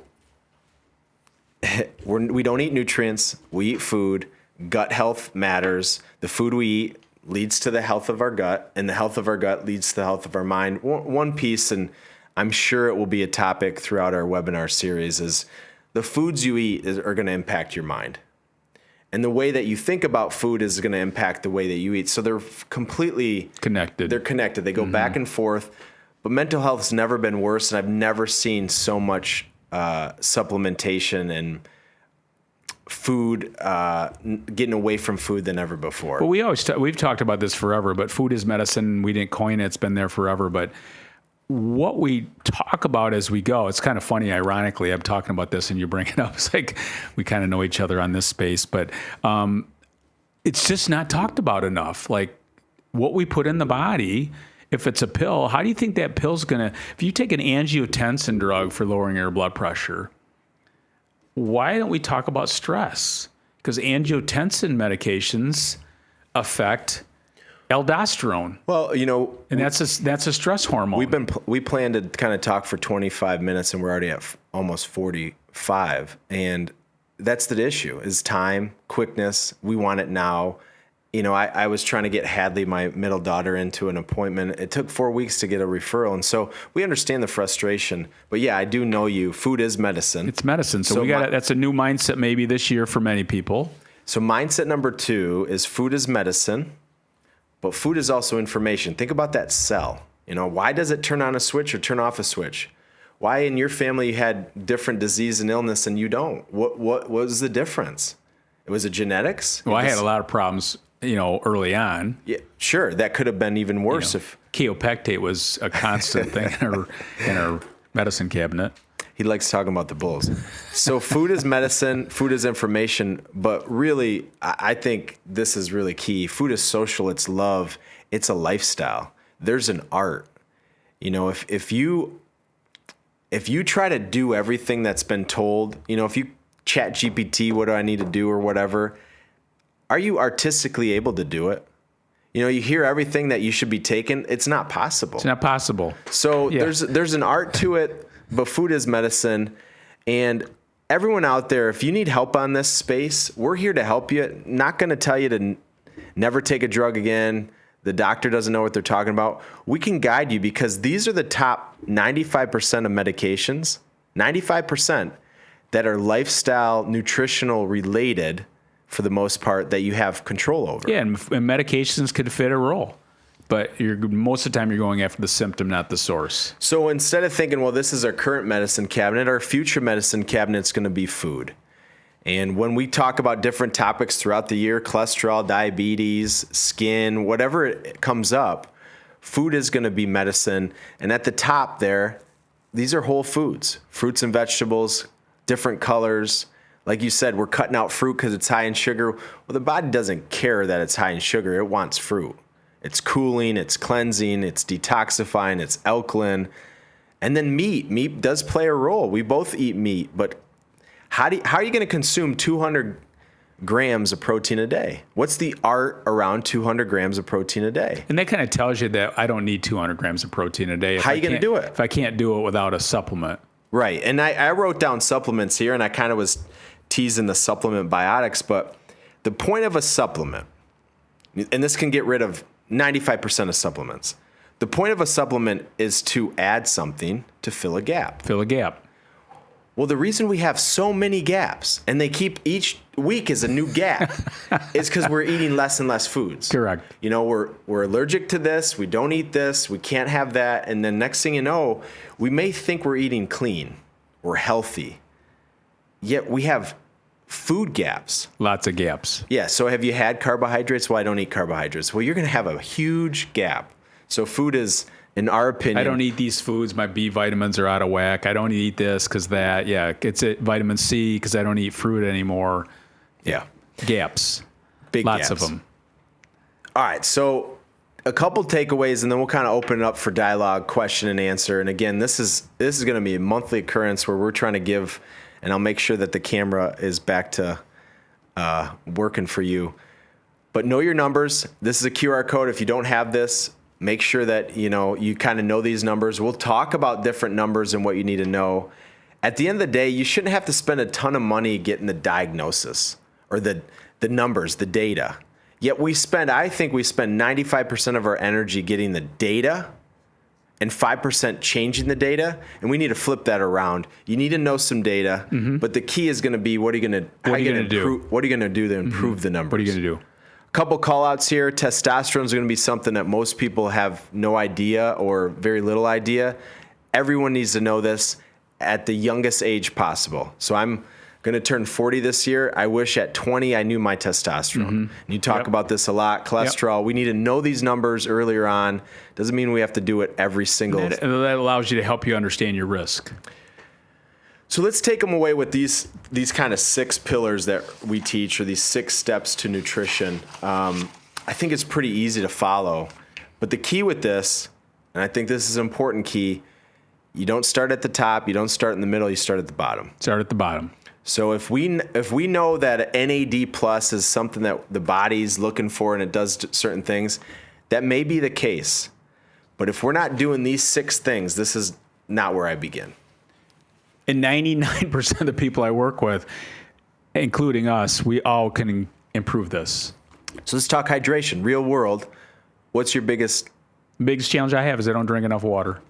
we don't eat nutrients. We eat food. Gut health matters. The food we eat leads to the health of our gut, and the health of our gut leads to the health of our mind. One piece, and I'm sure it will be a topic throughout our webinar series, is the foods you eat are going to impact your mind. And the way that you think about food is going to impact the way that you eat. So they're completely connected. They're connected. They go back and forth. But mental health has never been worse, and I've never seen so much supplementation and food, getting away from food than ever before. Well, we've talked about this forever, but food is medicine. We didn't coin it. It's been there forever. But what we talk about as we go, it's kind of funny, ironically, I'm talking about this and you bring it up. It's like we kind of know each other on this space, but it's just not talked about enough. Like what we put in the body, if it's a pill, how do you think that pill's going to, if you take an angiotensin drug for lowering your blood pressure, why don't we talk about stress? Because angiotensin medications affect aldosterone. Well, And that's a stress hormone. we planned to kind of talk for 25 minutes, and we're already at almost 45. And that's the issue: is time, quickness. We want it now. I was trying to get Hadley, my middle daughter, into an appointment. It took 4 weeks to get a referral, and so we understand the frustration. But yeah, I do know you. Food is medicine. It's medicine. So that's a new mindset maybe this year for many people. So mindset number 2 is food is medicine. But food is also information. Think about that cell. Why does it turn on a switch or turn off a switch? Why in your family you had different disease and illness and you don't? What was the difference? Was it genetics? Well, I had a lot of problems, early on. Yeah, sure. That could have been even worse if Kaopectate was a constant thing in our medicine cabinet. He likes talking about the bulls. So food is medicine, food is information, but really, I think this is really key. Food is social, it's love, it's a lifestyle. There's an art. If you try to do everything that's been told, if you chat GPT, what do I need to do or whatever, are you artistically able to do it? You hear everything that you should be taking. It's not possible. It's not possible. So yeah. There's an art to it. But food is medicine. And everyone out there, if you need help on this space, we're here to help you. Not going to tell you to never take a drug again. The doctor doesn't know what they're talking about. We can guide you because these are the top 95% of medications, 95% that are lifestyle, nutritional related for the most part that you have control over. Yeah, and medications could fit a role. But most of the time you're going after the symptom, not the source. So instead of thinking, well, this is our current medicine cabinet, our future medicine cabinet's going to be food. And when we talk about different topics throughout the year, cholesterol, diabetes, skin, whatever it comes up, food is going to be medicine. And at the top there, these are whole foods, fruits and vegetables, different colors. Like you said, we're cutting out fruit because it's high in sugar. Well, the body doesn't care that it's high in sugar. It wants fruit. It's cooling, it's cleansing, it's detoxifying, it's alkaline. And then meat. Meat does play a role. We both eat meat, but how are you going to consume 200 grams of protein a day? What's the art around 200 grams of protein a day? And that kind of tells you that I don't need 200 grams of protein a day. How are you going to do it? If I can't do it without a supplement. Right. And I wrote down supplements here, and I kind of was teasing the supplement biotics, but the point of a supplement, and this can get rid of 95% of supplements. The point of a supplement is to add something to fill a gap. Fill a gap. Well, the reason we have so many gaps, and they keep each week is a new gap, is because we're eating less and less foods. Correct. We're allergic to this. We don't eat this. We can't have that. And then next thing you know, we may think we're eating clean. We're healthy. Yet we have food gaps. Lots of gaps. Yeah. So have you had carbohydrates? Well, I don't eat carbohydrates. Well, you're going to have a huge gap. So food is, in our opinion, I don't eat these foods. My B vitamins are out of whack. I don't eat this because that. Yeah. It's vitamin C because I don't eat fruit anymore. Yeah. Gaps. Big Lots of them. All right. So a couple takeaways, and then we'll kind of open it up for dialogue, question and answer. And again, this is going to be a monthly occurrence where we're trying to give, and I'll make sure that the camera is back to working for you. But know your numbers. This is a QR code. If you don't have this, make sure that you kind of know these numbers. We'll talk about different numbers and what you need to know. At the end of the day, you shouldn't have to spend a ton of money getting the diagnosis or the numbers, the data. Yet I think we spend 95% of our energy getting the data and 5% changing the data, and we need to flip that around. You need to know some data, but the key is going to be what are you going to do to improve the numbers? What are you going to do? A couple call outs here. Testosterone is going to be something that most people have no idea or very little idea. Everyone needs to know this at the youngest age possible. So I'm going to turn 40 this year. I wish at 20 I knew my testosterone. And you talk about this a lot. Cholesterol. We need to know these numbers earlier on. Doesn't mean we have to do it every single. That allows you to help you understand your risk. So let's take them away with these kind of 6 pillars that we teach, or these 6 steps to nutrition. I think it's pretty easy to follow. But the key with this, and I think this is an important key, you don't start at the top, you don't start in the middle, you start at the bottom. Start at the bottom. So if we know that NAD plus is something that the body's looking for and it does certain things, that may be the case. But if we're not doing these 6 things, this is not where I begin. And 99% of the people I work with, including us, we all can improve this. So let's talk hydration, real world. What's your biggest challenge I have is I don't drink enough water.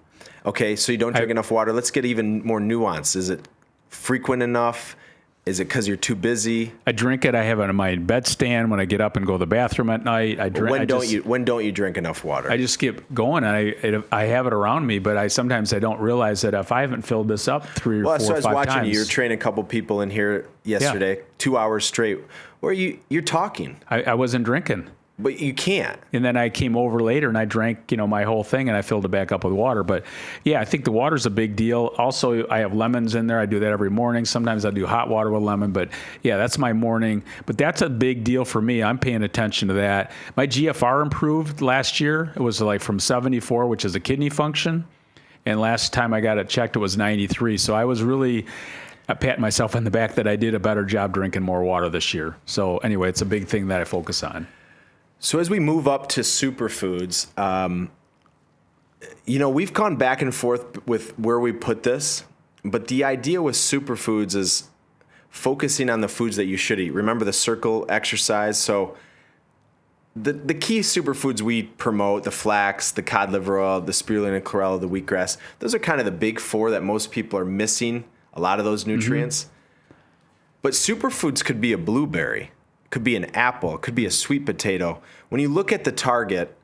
Okay, so you don't drink enough water. Let's get even more nuanced. Is it frequent enough? Is it because you're too busy? I drink it. I have it on my bedstand when I get up and go to the bathroom at night. I drink. When don't you drink enough water? I just keep going. I have it around me, but sometimes I don't realize that if I haven't filled this up 3 or 4 or 5 times. Well, so I was watching you. You were training a couple people in here yesterday, 2 hours straight. Where you're talking. I wasn't drinking. But you can't. And then I came over later and I drank, my whole thing, and I filled it back up with water. But yeah, I think the water's a big deal. Also, I have lemons in there. I do that every morning. Sometimes I do hot water with lemon. But yeah, that's my morning. But that's a big deal for me. I'm paying attention to that. My GFR improved last year. It was like from 74, which is a kidney function. And last time I got it checked, it was 93. So I was really patting myself on the back that I did a better job drinking more water this year. So anyway, it's a big thing that I focus on. So as we move up to superfoods, we've gone back and forth with where we put this, but the idea with superfoods is focusing on the foods that you should eat. Remember the circle exercise? So the key superfoods we promote, the flax, the cod liver oil, the spirulina, chlorella, the wheatgrass, those are kind of the big 4 that most people are missing, a lot of those nutrients. But superfoods could be a blueberry. Could be an apple, it could be a sweet potato. When you look at the target,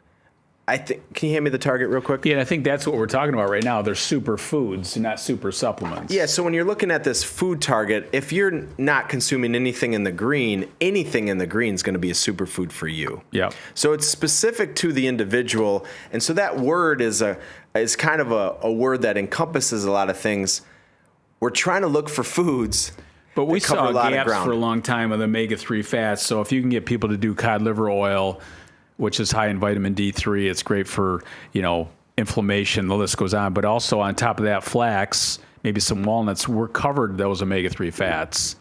can you hand me the target real quick? Yeah, I think that's what we're talking about right now. They're super foods, not super supplements. Yeah, so when you're looking at this food target, if you're not consuming anything in the green is going to be a superfood for you. Yeah. So it's specific to the individual, and so that word is kind of a word that encompasses a lot of things. We're trying to look for foods. But we saw gaps for a long time with omega-3 fats. So if you can get people to do cod liver oil, which is high in vitamin D3, it's great for, inflammation. The list goes on. But also on top of that, flax, maybe some walnuts, we're covered those omega-3 fats.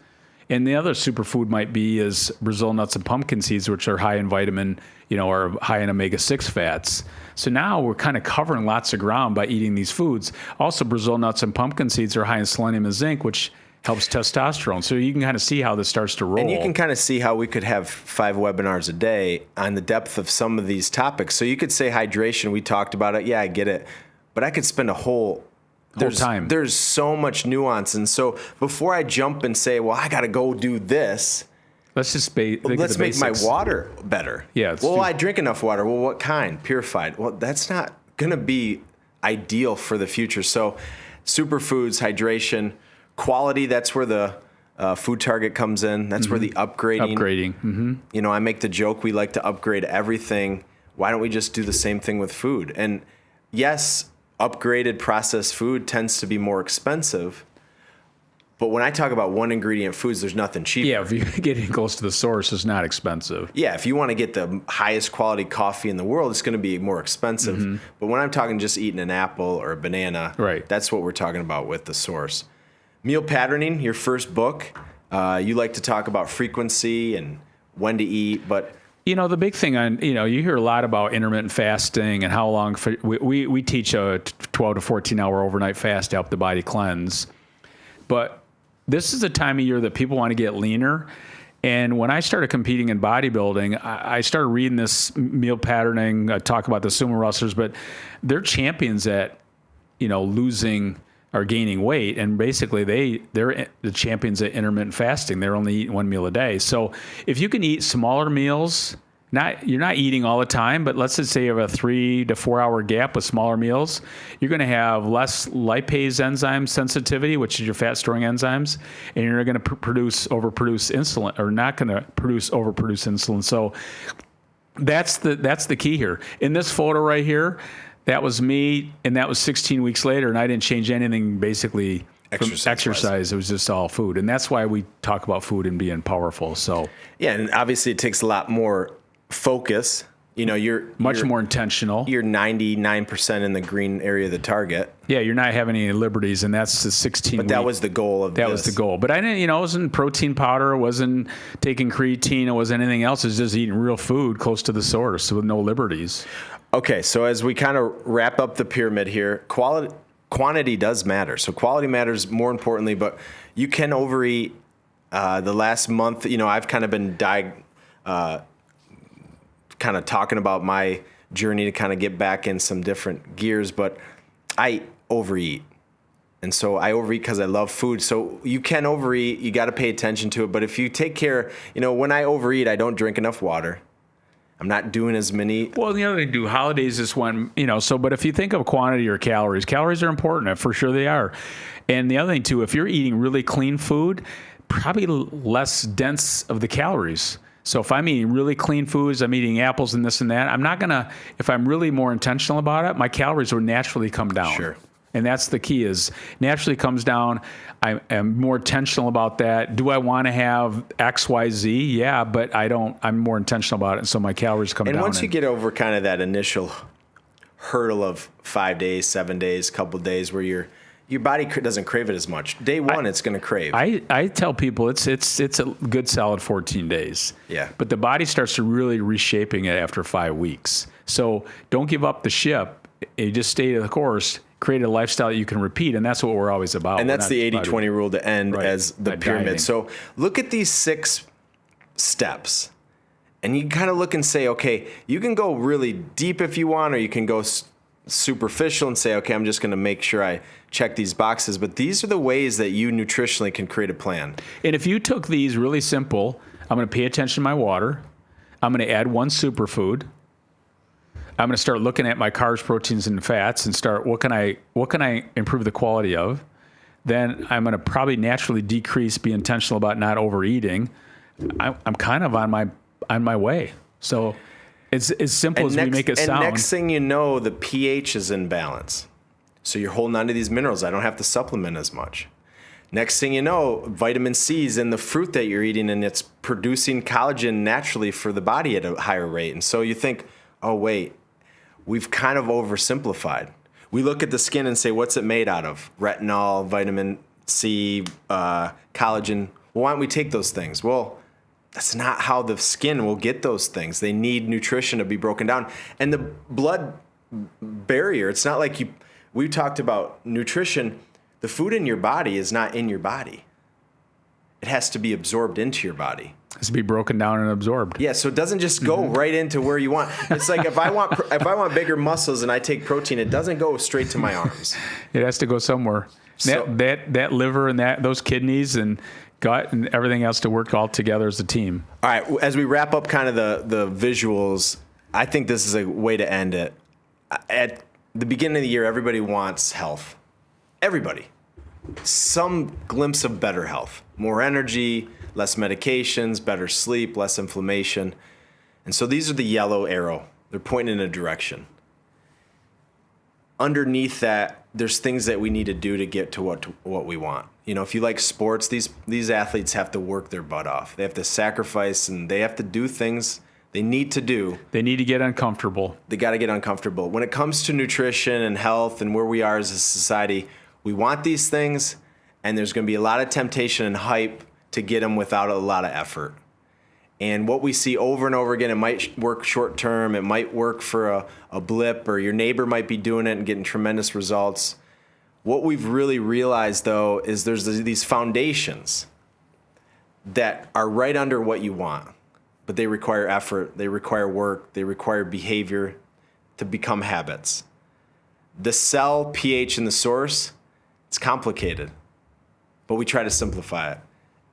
And the other superfood might be is Brazil nuts and pumpkin seeds, which are high in vitamin, or high in omega-6 fats. So now we're kind of covering lots of ground by eating these foods. Also, Brazil nuts and pumpkin seeds are high in selenium and zinc, which helps testosterone. So you can kind of see how this starts to roll. And you can kind of see how we could have 5 webinars a day on the depth of some of these topics. So you could say hydration, we talked about it. Yeah, I get it. But I could spend a whole time. There's so much nuance. And so before I jump and say, well, I got to go do this. Let's just let's make my water better. Yeah. I drink enough water. Well, what kind? Purified. Well, that's not going to be ideal for the future. So superfoods, hydration, quality, that's where the food target comes in. That's where the upgrading. I make the joke we like to upgrade everything. Why don't we just do the same thing with food? And yes, upgraded processed food tends to be more expensive. But when I talk about one ingredient foods, there's nothing cheaper. Yeah, if you're getting close to the source, it's not expensive. Yeah, if you want to get the highest quality coffee in the world, it's going to be more expensive. But when I'm talking just eating an apple or a banana, right, that's what we're talking about with the source. Meal patterning, your first book, you like to talk about frequency and when to eat, but the big thing you hear a lot about intermittent fasting and how long, we teach a 12 to 14 hour overnight fast to help the body cleanse. But this is a time of year that people want to get leaner. And when I started competing in bodybuilding, I started reading this meal patterning, talk about the sumo wrestlers, but they're champions at, losing or gaining weight, and basically they're the champions at intermittent fasting. They're only eating 1 meal a day. So if you can eat smaller meals You're not eating all the time, but let's just say you have a 3 to 4 hour gap with smaller meals. You're going to have less lipase enzyme sensitivity, which is your fat storing enzymes, and you're going to overproduce insulin, or not going to overproduce insulin. So that's the key here. In this photo right here, that was me, and that was 16 weeks later, and I didn't change anything basically. From exercise, it was just all food, and that's why we talk about food and being powerful. So yeah, and obviously it takes a lot more focus. You're more intentional. You're 99% in the green area of the target. Yeah, you're not having any liberties, and that's the 16. But that was the goal of that. Was the goal. But I didn't, it wasn't protein powder, it wasn't taking creatine, it wasn't anything else. It was just eating real food close to the source with no liberties. Okay, so as we kind of wrap up the pyramid here, quantity does matter. So quality matters more importantly, but you can overeat. The last month, I've kind of been kind of talking about my journey to kind of get back in some different gears, but I overeat. And so I overeat because I love food. So you can overeat, you got to pay attention to it. But if you take care, when I overeat, I don't drink enough water. I'm not doing as many. Well, the other thing, do holidays is when, but if you think of quantity or calories are important. For sure they are. And the other thing too, if you're eating really clean food, probably less dense of the calories. So if I'm eating really clean foods, I'm eating apples and this and that, I'm not going to, if I'm really more intentional about it, my calories will naturally come down. Sure. And that's the key, is naturally comes down. I am more intentional about that. Do I want to have X, Y, Z? Yeah, but I'm more intentional about it. And so my calories come down. And once you get over kind of that initial hurdle of 5 days, 7 days, couple days where your body doesn't crave it as much. Day one, it's going to crave. I tell people it's a good solid 14 days. Yeah. But the body starts to really reshaping it after 5 weeks. So don't give up the ship. You just stay the course. Create a lifestyle that you can repeat, and that's what we're always about. And that's the 80-20 rule to end as the pyramid. Dieting. So look at these 6 steps, and you kind of look and say, okay, you can go really deep if you want, or you can go superficial and say, okay, I'm just going to make sure I check these boxes. But these are the ways that you nutritionally can create a plan. And if you took these really simple, I'm going to pay attention to my water. I'm going to add one superfood. I'm going to start looking at my carbs, proteins, and fats and start, what can I improve the quality of? Then I'm going to probably naturally decrease, be intentional about not overeating. I'm kind of on my way. So it's as simple as we make it sound. And next thing you know, the pH is in balance. So you're holding on to these minerals. I don't have to supplement as much. Next thing you know, vitamin C is in the fruit that you're eating, and it's producing collagen naturally for the body at a higher rate. And so you think, oh, wait, we've kind of oversimplified. We look at the skin and say, what's it made out of? Retinol, vitamin C, collagen. Well, why don't we take those things? Well, that's not how the skin will get those things. They need nutrition to be broken down. And the blood barrier, it's not like we talked about nutrition. The food in your body is not in your body. It has to be absorbed into your body. It has to be broken down and absorbed. Yeah, so it doesn't just go right into where you want. It's like if I want bigger muscles and I take protein, it doesn't go straight to my arms. It has to go somewhere. So, that liver and those kidneys and gut and everything else to work all together as a team. All right, as we wrap up kind of the visuals, I think this is a way to end it. At the beginning of the year, everybody wants health. Everybody. Some glimpse of better health. More energy, less medications, better sleep, less inflammation. And so these are the yellow arrow. They're pointing in a direction. Underneath that, there's things that we need to do to get to what we want. You know, if you like sports, these athletes have to work their butt off. They have to sacrifice, and they have to do things they need to do. They need to get uncomfortable. They got to get uncomfortable. When it comes to nutrition and health and where we are as a society, we want these things, and there's going to be a lot of temptation and hype to get them without a lot of effort. And what we see over and over again, it might work short term, it might work for a blip, or your neighbor might be doing it and getting tremendous results. What we've really realized, though, is there's these foundations that are right under what you want, but they require effort, they require work, they require behavior to become habits. The cell pH in the source, it's complicated, but we try to simplify it.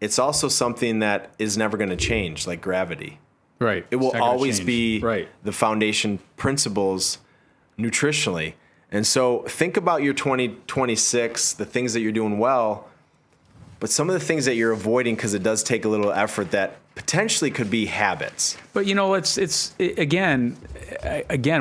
It's also something that is never going to change, like gravity. Right. It will It's not gonna always change. be Right. the foundation principles nutritionally. And so think about your 2026, the things that you're doing well, but some of the things that you're avoiding because it does take a little effort that potentially could be habits. But again,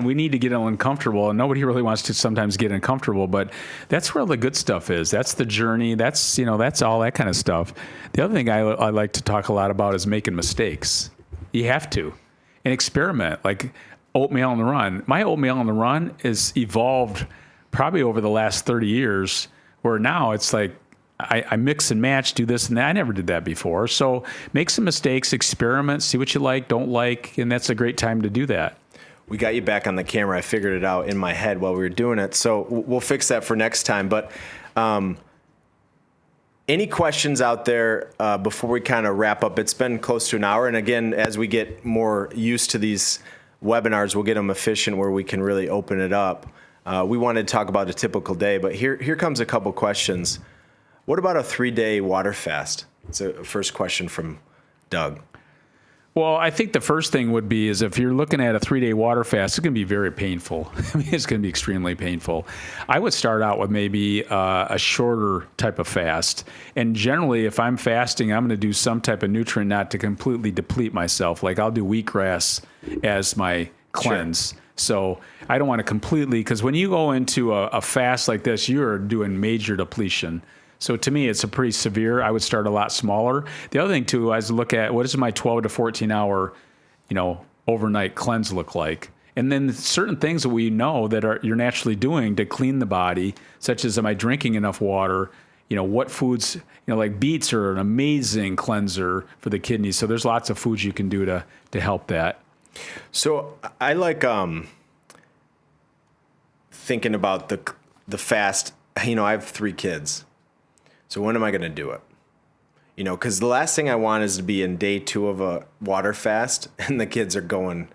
we need to get uncomfortable, and nobody really wants to sometimes get uncomfortable. But that's where all the good stuff is. That's the journey. That's all that kind of stuff. The other thing I like to talk a lot about is making mistakes. You have to, and experiment. Like oatmeal on the run. My oatmeal on the run is evolved probably over the last 30 years, where now it's like, I mix and match, do this and that. I never did that before. So make some mistakes, experiment, see what you like, don't like, and that's a great time to do that. We got you back on the camera. I figured it out in my head while we were doing it. So we'll fix that for next time. But any questions out there before we kind of wrap up? It's been close to an hour. And again, as we get more used to these webinars, we'll get them efficient where we can really open it up. We wanted to talk about a typical day, but here comes a couple questions. What about a 3-day water fast? It's a first question from Doug. Well, I think the first thing would be is if you're looking at a 3-day water fast, it's going to be very painful. I mean, it's going to be extremely painful. I would start out with maybe a shorter type of fast. And generally, if I'm fasting, I'm going to do some type of nutrient not to completely deplete myself. Like I'll do wheatgrass as my cleanse. Sure. So I don't want to completely, because when you go into a fast like this, you're doing major depletion. So to me, it's a pretty severe. I would start a lot smaller. The other thing too, is look at what does my 12 to 14 hour, overnight cleanse look like, and then certain things that we know that you're naturally doing to clean the body, such as am I drinking enough water? What foods? Like beets are an amazing cleanser for the kidneys. So there's lots of foods you can do to help that. So I like thinking about the fast. I have 3 kids. So when am I going to do it? Because the last thing I want is to be in day 2 of a water fast and the kids are going,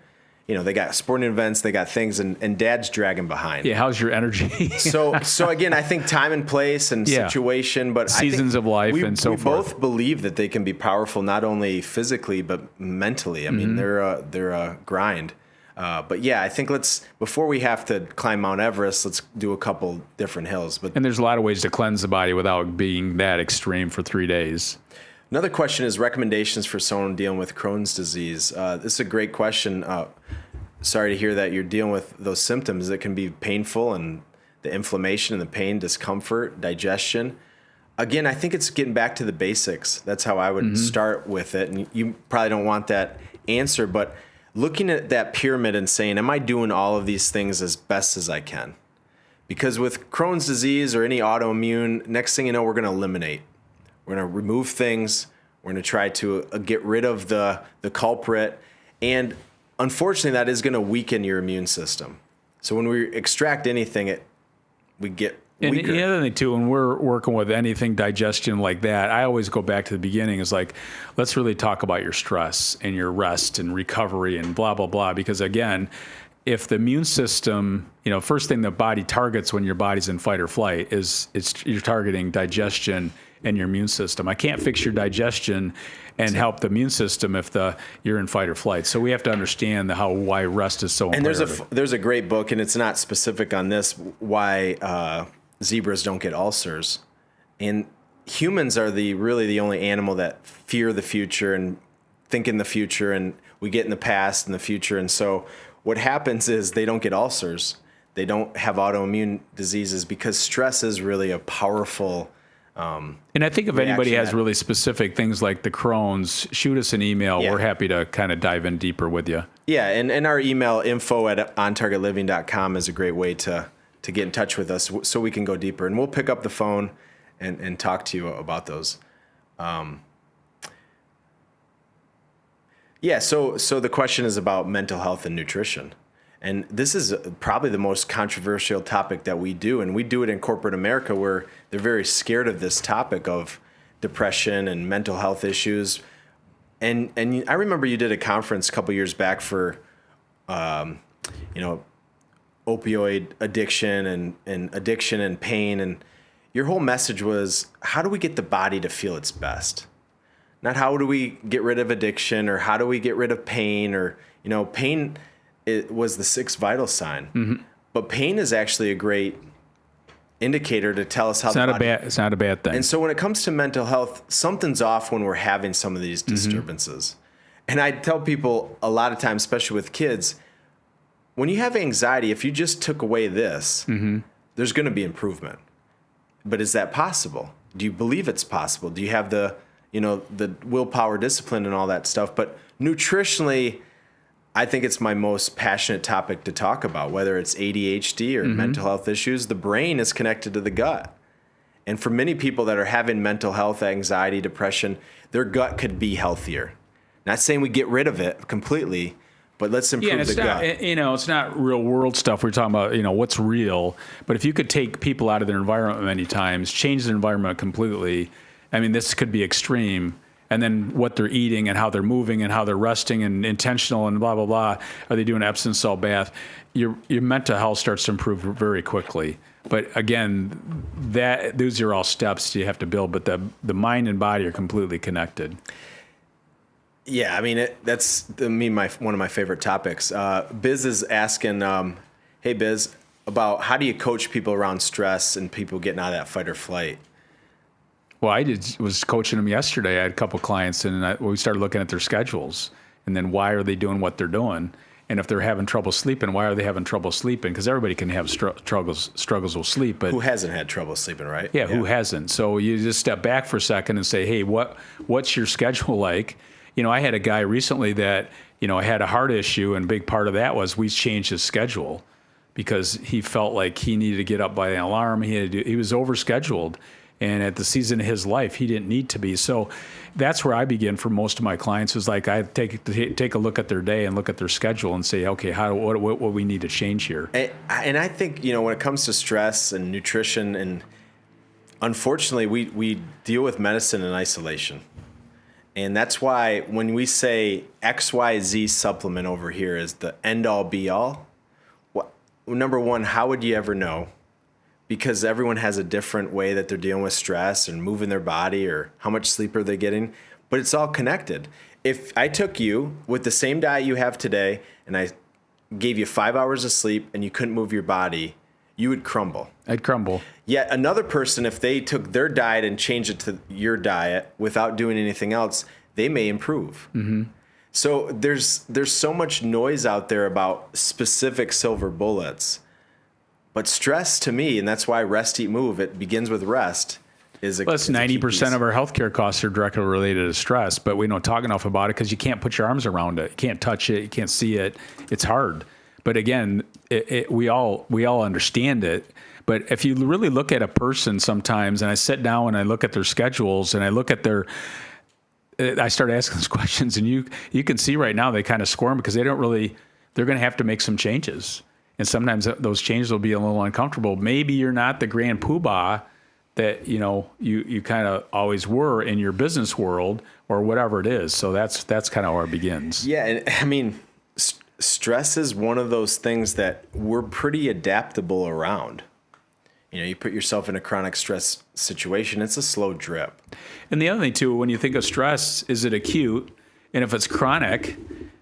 they got sporting events, they got things, and dad's dragging behind. Yeah, how's your energy? So again, I think time and place and situation, but seasons of life and so forth. We both believe that they can be powerful, not only physically, but mentally. I mean, they're a grind. But yeah, I think before we have to climb Mount Everest, let's do a couple different hills. And there's a lot of ways to cleanse the body without being that extreme for 3 days. Another question is recommendations for someone dealing with Crohn's disease. This is a great question. Sorry to hear that you're dealing with those symptoms. It can be painful, and the inflammation and the pain, discomfort, digestion. Again, I think it's getting back to the basics. That's how I would start with it. And you probably don't want that answer, but looking at that pyramid and saying, am I doing all of these things as best as I can? Because with Crohn's disease or any autoimmune, next thing you know, we're going to eliminate. We're going to remove things. We're going to try to get rid of the culprit. And unfortunately, that is going to weaken your immune system. So when we extract anything, we get weaker. And the other thing too, when we're working with anything digestion like that, I always go back to the beginning. It's like, let's really talk about your stress and your rest and recovery and blah, blah, blah. Because again, if the immune system, first thing the body targets when your body's in fight or flight is you're targeting digestion and your immune system. I can't fix your digestion and help the immune system if you're in fight or flight. So we have to understand why rest is so important. And there's a great book, and it's not specific on this, why zebras don't get ulcers. And humans are really the only animal that fear the future and think in the future, and we get in the past and the future. And so what happens is they don't get ulcers. They don't have autoimmune diseases because stress is really a powerful and I think if anybody has really specific things like the Crohn's, shoot us an email. Yeah. We're happy to kind of dive in deeper with you. Yeah, and our email, info@ontargetliving.com, is a great way to get in touch with us so we can go deeper. And we'll pick up the phone and talk to you about those. So the question is about mental health and nutrition. And this is probably the most controversial topic that we do. And we do it in corporate America where they're very scared of this topic of depression and mental health issues. And I remember you did a conference a couple years back for, opioid addiction and addiction and pain. And your whole message was, how do we get the body to feel its best? Not how do we get rid of addiction or how do we get rid of pain or, pain was the sixth vital sign. But pain is actually a great indicator to tell us how it's not a bad thing. And so when it comes to mental health, something's off when we're having some of these disturbances. And I tell people a lot of times, especially with kids, when you have anxiety, if you just took away this, there's going to be improvement. But is that possible? Do you believe it's possible? Do you have the willpower, discipline, and all that stuff? But nutritionally, I think it's my most passionate topic to talk about, whether it's ADHD or mental health issues. The brain is connected to the gut. And for many people that are having mental health, anxiety, depression, their gut could be healthier. Not saying we get rid of it completely, but let's improve the gut. It's not real world stuff. We're talking about, what's real. But if you could take people out of their environment many times, change their environment completely, this could be extreme. And then what they're eating and how they're moving and how they're resting and intentional and blah, blah, blah. Are they doing an Epsom salt bath? Your mental health starts to improve very quickly. But again, those are all steps you have to build. But the mind and body are completely connected. Yeah, that's one of my favorite topics. Biz is asking, hey, Biz, about how do you coach people around stress and people getting out of that fight or flight? Well, I was coaching them yesterday. I had a couple clients, and we started looking at their schedules, and then why are they doing what they're doing? And if they're having trouble sleeping, why are they having trouble sleeping? Because everybody can have struggles with sleep. But who hasn't had trouble sleeping, right? Yeah, who hasn't? So you just step back for a second and say, hey, what's your schedule like? I had a guy recently that, had a heart issue, and a big part of that was we changed his schedule because he felt like he needed to get up by an alarm. He was overscheduled. And at the season of his life, he didn't need to be. So that's where I begin for most of my clients is like I take a look at their day and look at their schedule and say, okay, what we need to change here. And I think, when it comes to stress and nutrition, and unfortunately, we deal with medicine in isolation. And that's why when we say XYZ supplement over here is the end-all be-all, number one, how would you ever know? Because everyone has a different way that they're dealing with stress and moving their body or how much sleep are they getting. But it's all connected. If I took you with the same diet you have today and I gave you 5 hours of sleep and you couldn't move your body, you would crumble. I'd crumble. Yet another person, if they took their diet and changed it to your diet without doing anything else, they may improve. So there's so much noise out there about specific silver bullets. But stress to me, and that's why rest, eat, move, it begins with rest, is a Plus 90% of our healthcare costs are directly related to stress, but we don't talk enough about it because you can't put your arms around it. You can't touch it. You can't see it. It's hard. But again, we all understand it. But if you really look at a person sometimes, and I sit down and I look at their schedules and I look at I start asking those questions, and you can see right now they kind of squirm because they're going to have to make some changes. And sometimes those changes will be a little uncomfortable. Maybe you're not the grand poobah that you kind of always were in your business world or whatever it is. So that's kind of where it begins. Yeah, and stress is one of those things that we're pretty adaptable around. You put yourself in a chronic stress situation, it's a slow drip. And the other thing too, when you think of stress, is it acute? And if it's chronic,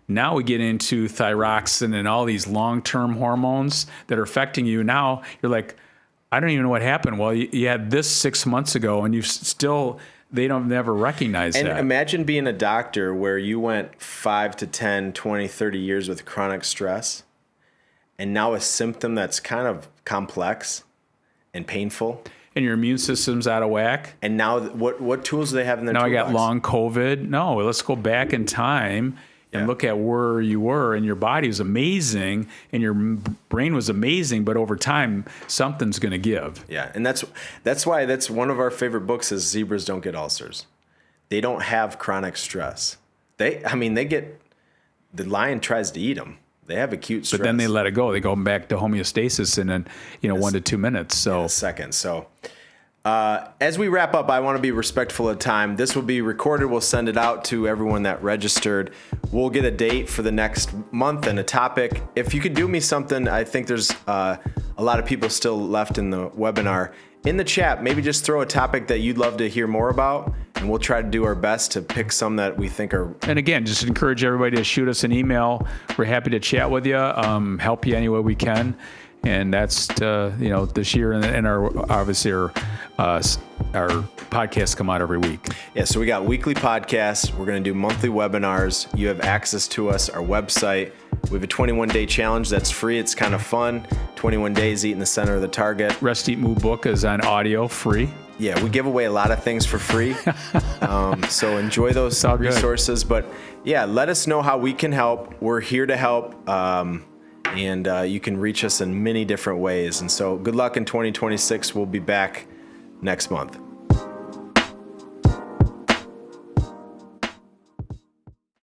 now we get into thyroxine and all these long-term hormones that are affecting you. Now you're like, I don't even know what happened. Well, you had this 6 months ago, and they don't never recognize that. And imagine being a doctor where you went 5 to 10, 20, 30 years with chronic stress, and now a symptom that's kind of complex and painful. And your immune system's out of whack. And now what tools do they have in their toolbox? Now I got long COVID. No, let's go back in time and look at where you were, and your body was amazing and your brain was amazing, but over time something's going to give. Yeah, and that's why one of our favorite books is Zebras Don't Get Ulcers. They don't have chronic stress. The lion tries to eat them. They have acute stress. But then they let it go. They go back to homeostasis in 1 to 2 minutes. So in a second. So as we wrap up, I want to be respectful of time. This will be recorded. We'll send it out to everyone that registered. We'll get a date for the next month and a topic. If you could do me something, I think there's a lot of people still left in the webinar. in the chat, maybe just throw a topic that you'd love to hear more about, and we'll try to do our best to pick some that we think are. And again, just encourage everybody to shoot us an email. We're happy to chat with you, help you any way we can. And that's, this year, and obviously our podcasts come out every week. Yeah, so we got weekly podcasts. We're going to do monthly webinars. You have access to us, our website. We have a 21-day challenge that's free. It's kind of fun. 21 days, eat in the center of the target. Rest, Eat, Move book is on audio, free. Yeah, we give away a lot of things for free. So enjoy those resources. But yeah, let us know how we can help. We're here to help. And you can reach us in many different ways. And so good luck in 2026. We'll be back next month.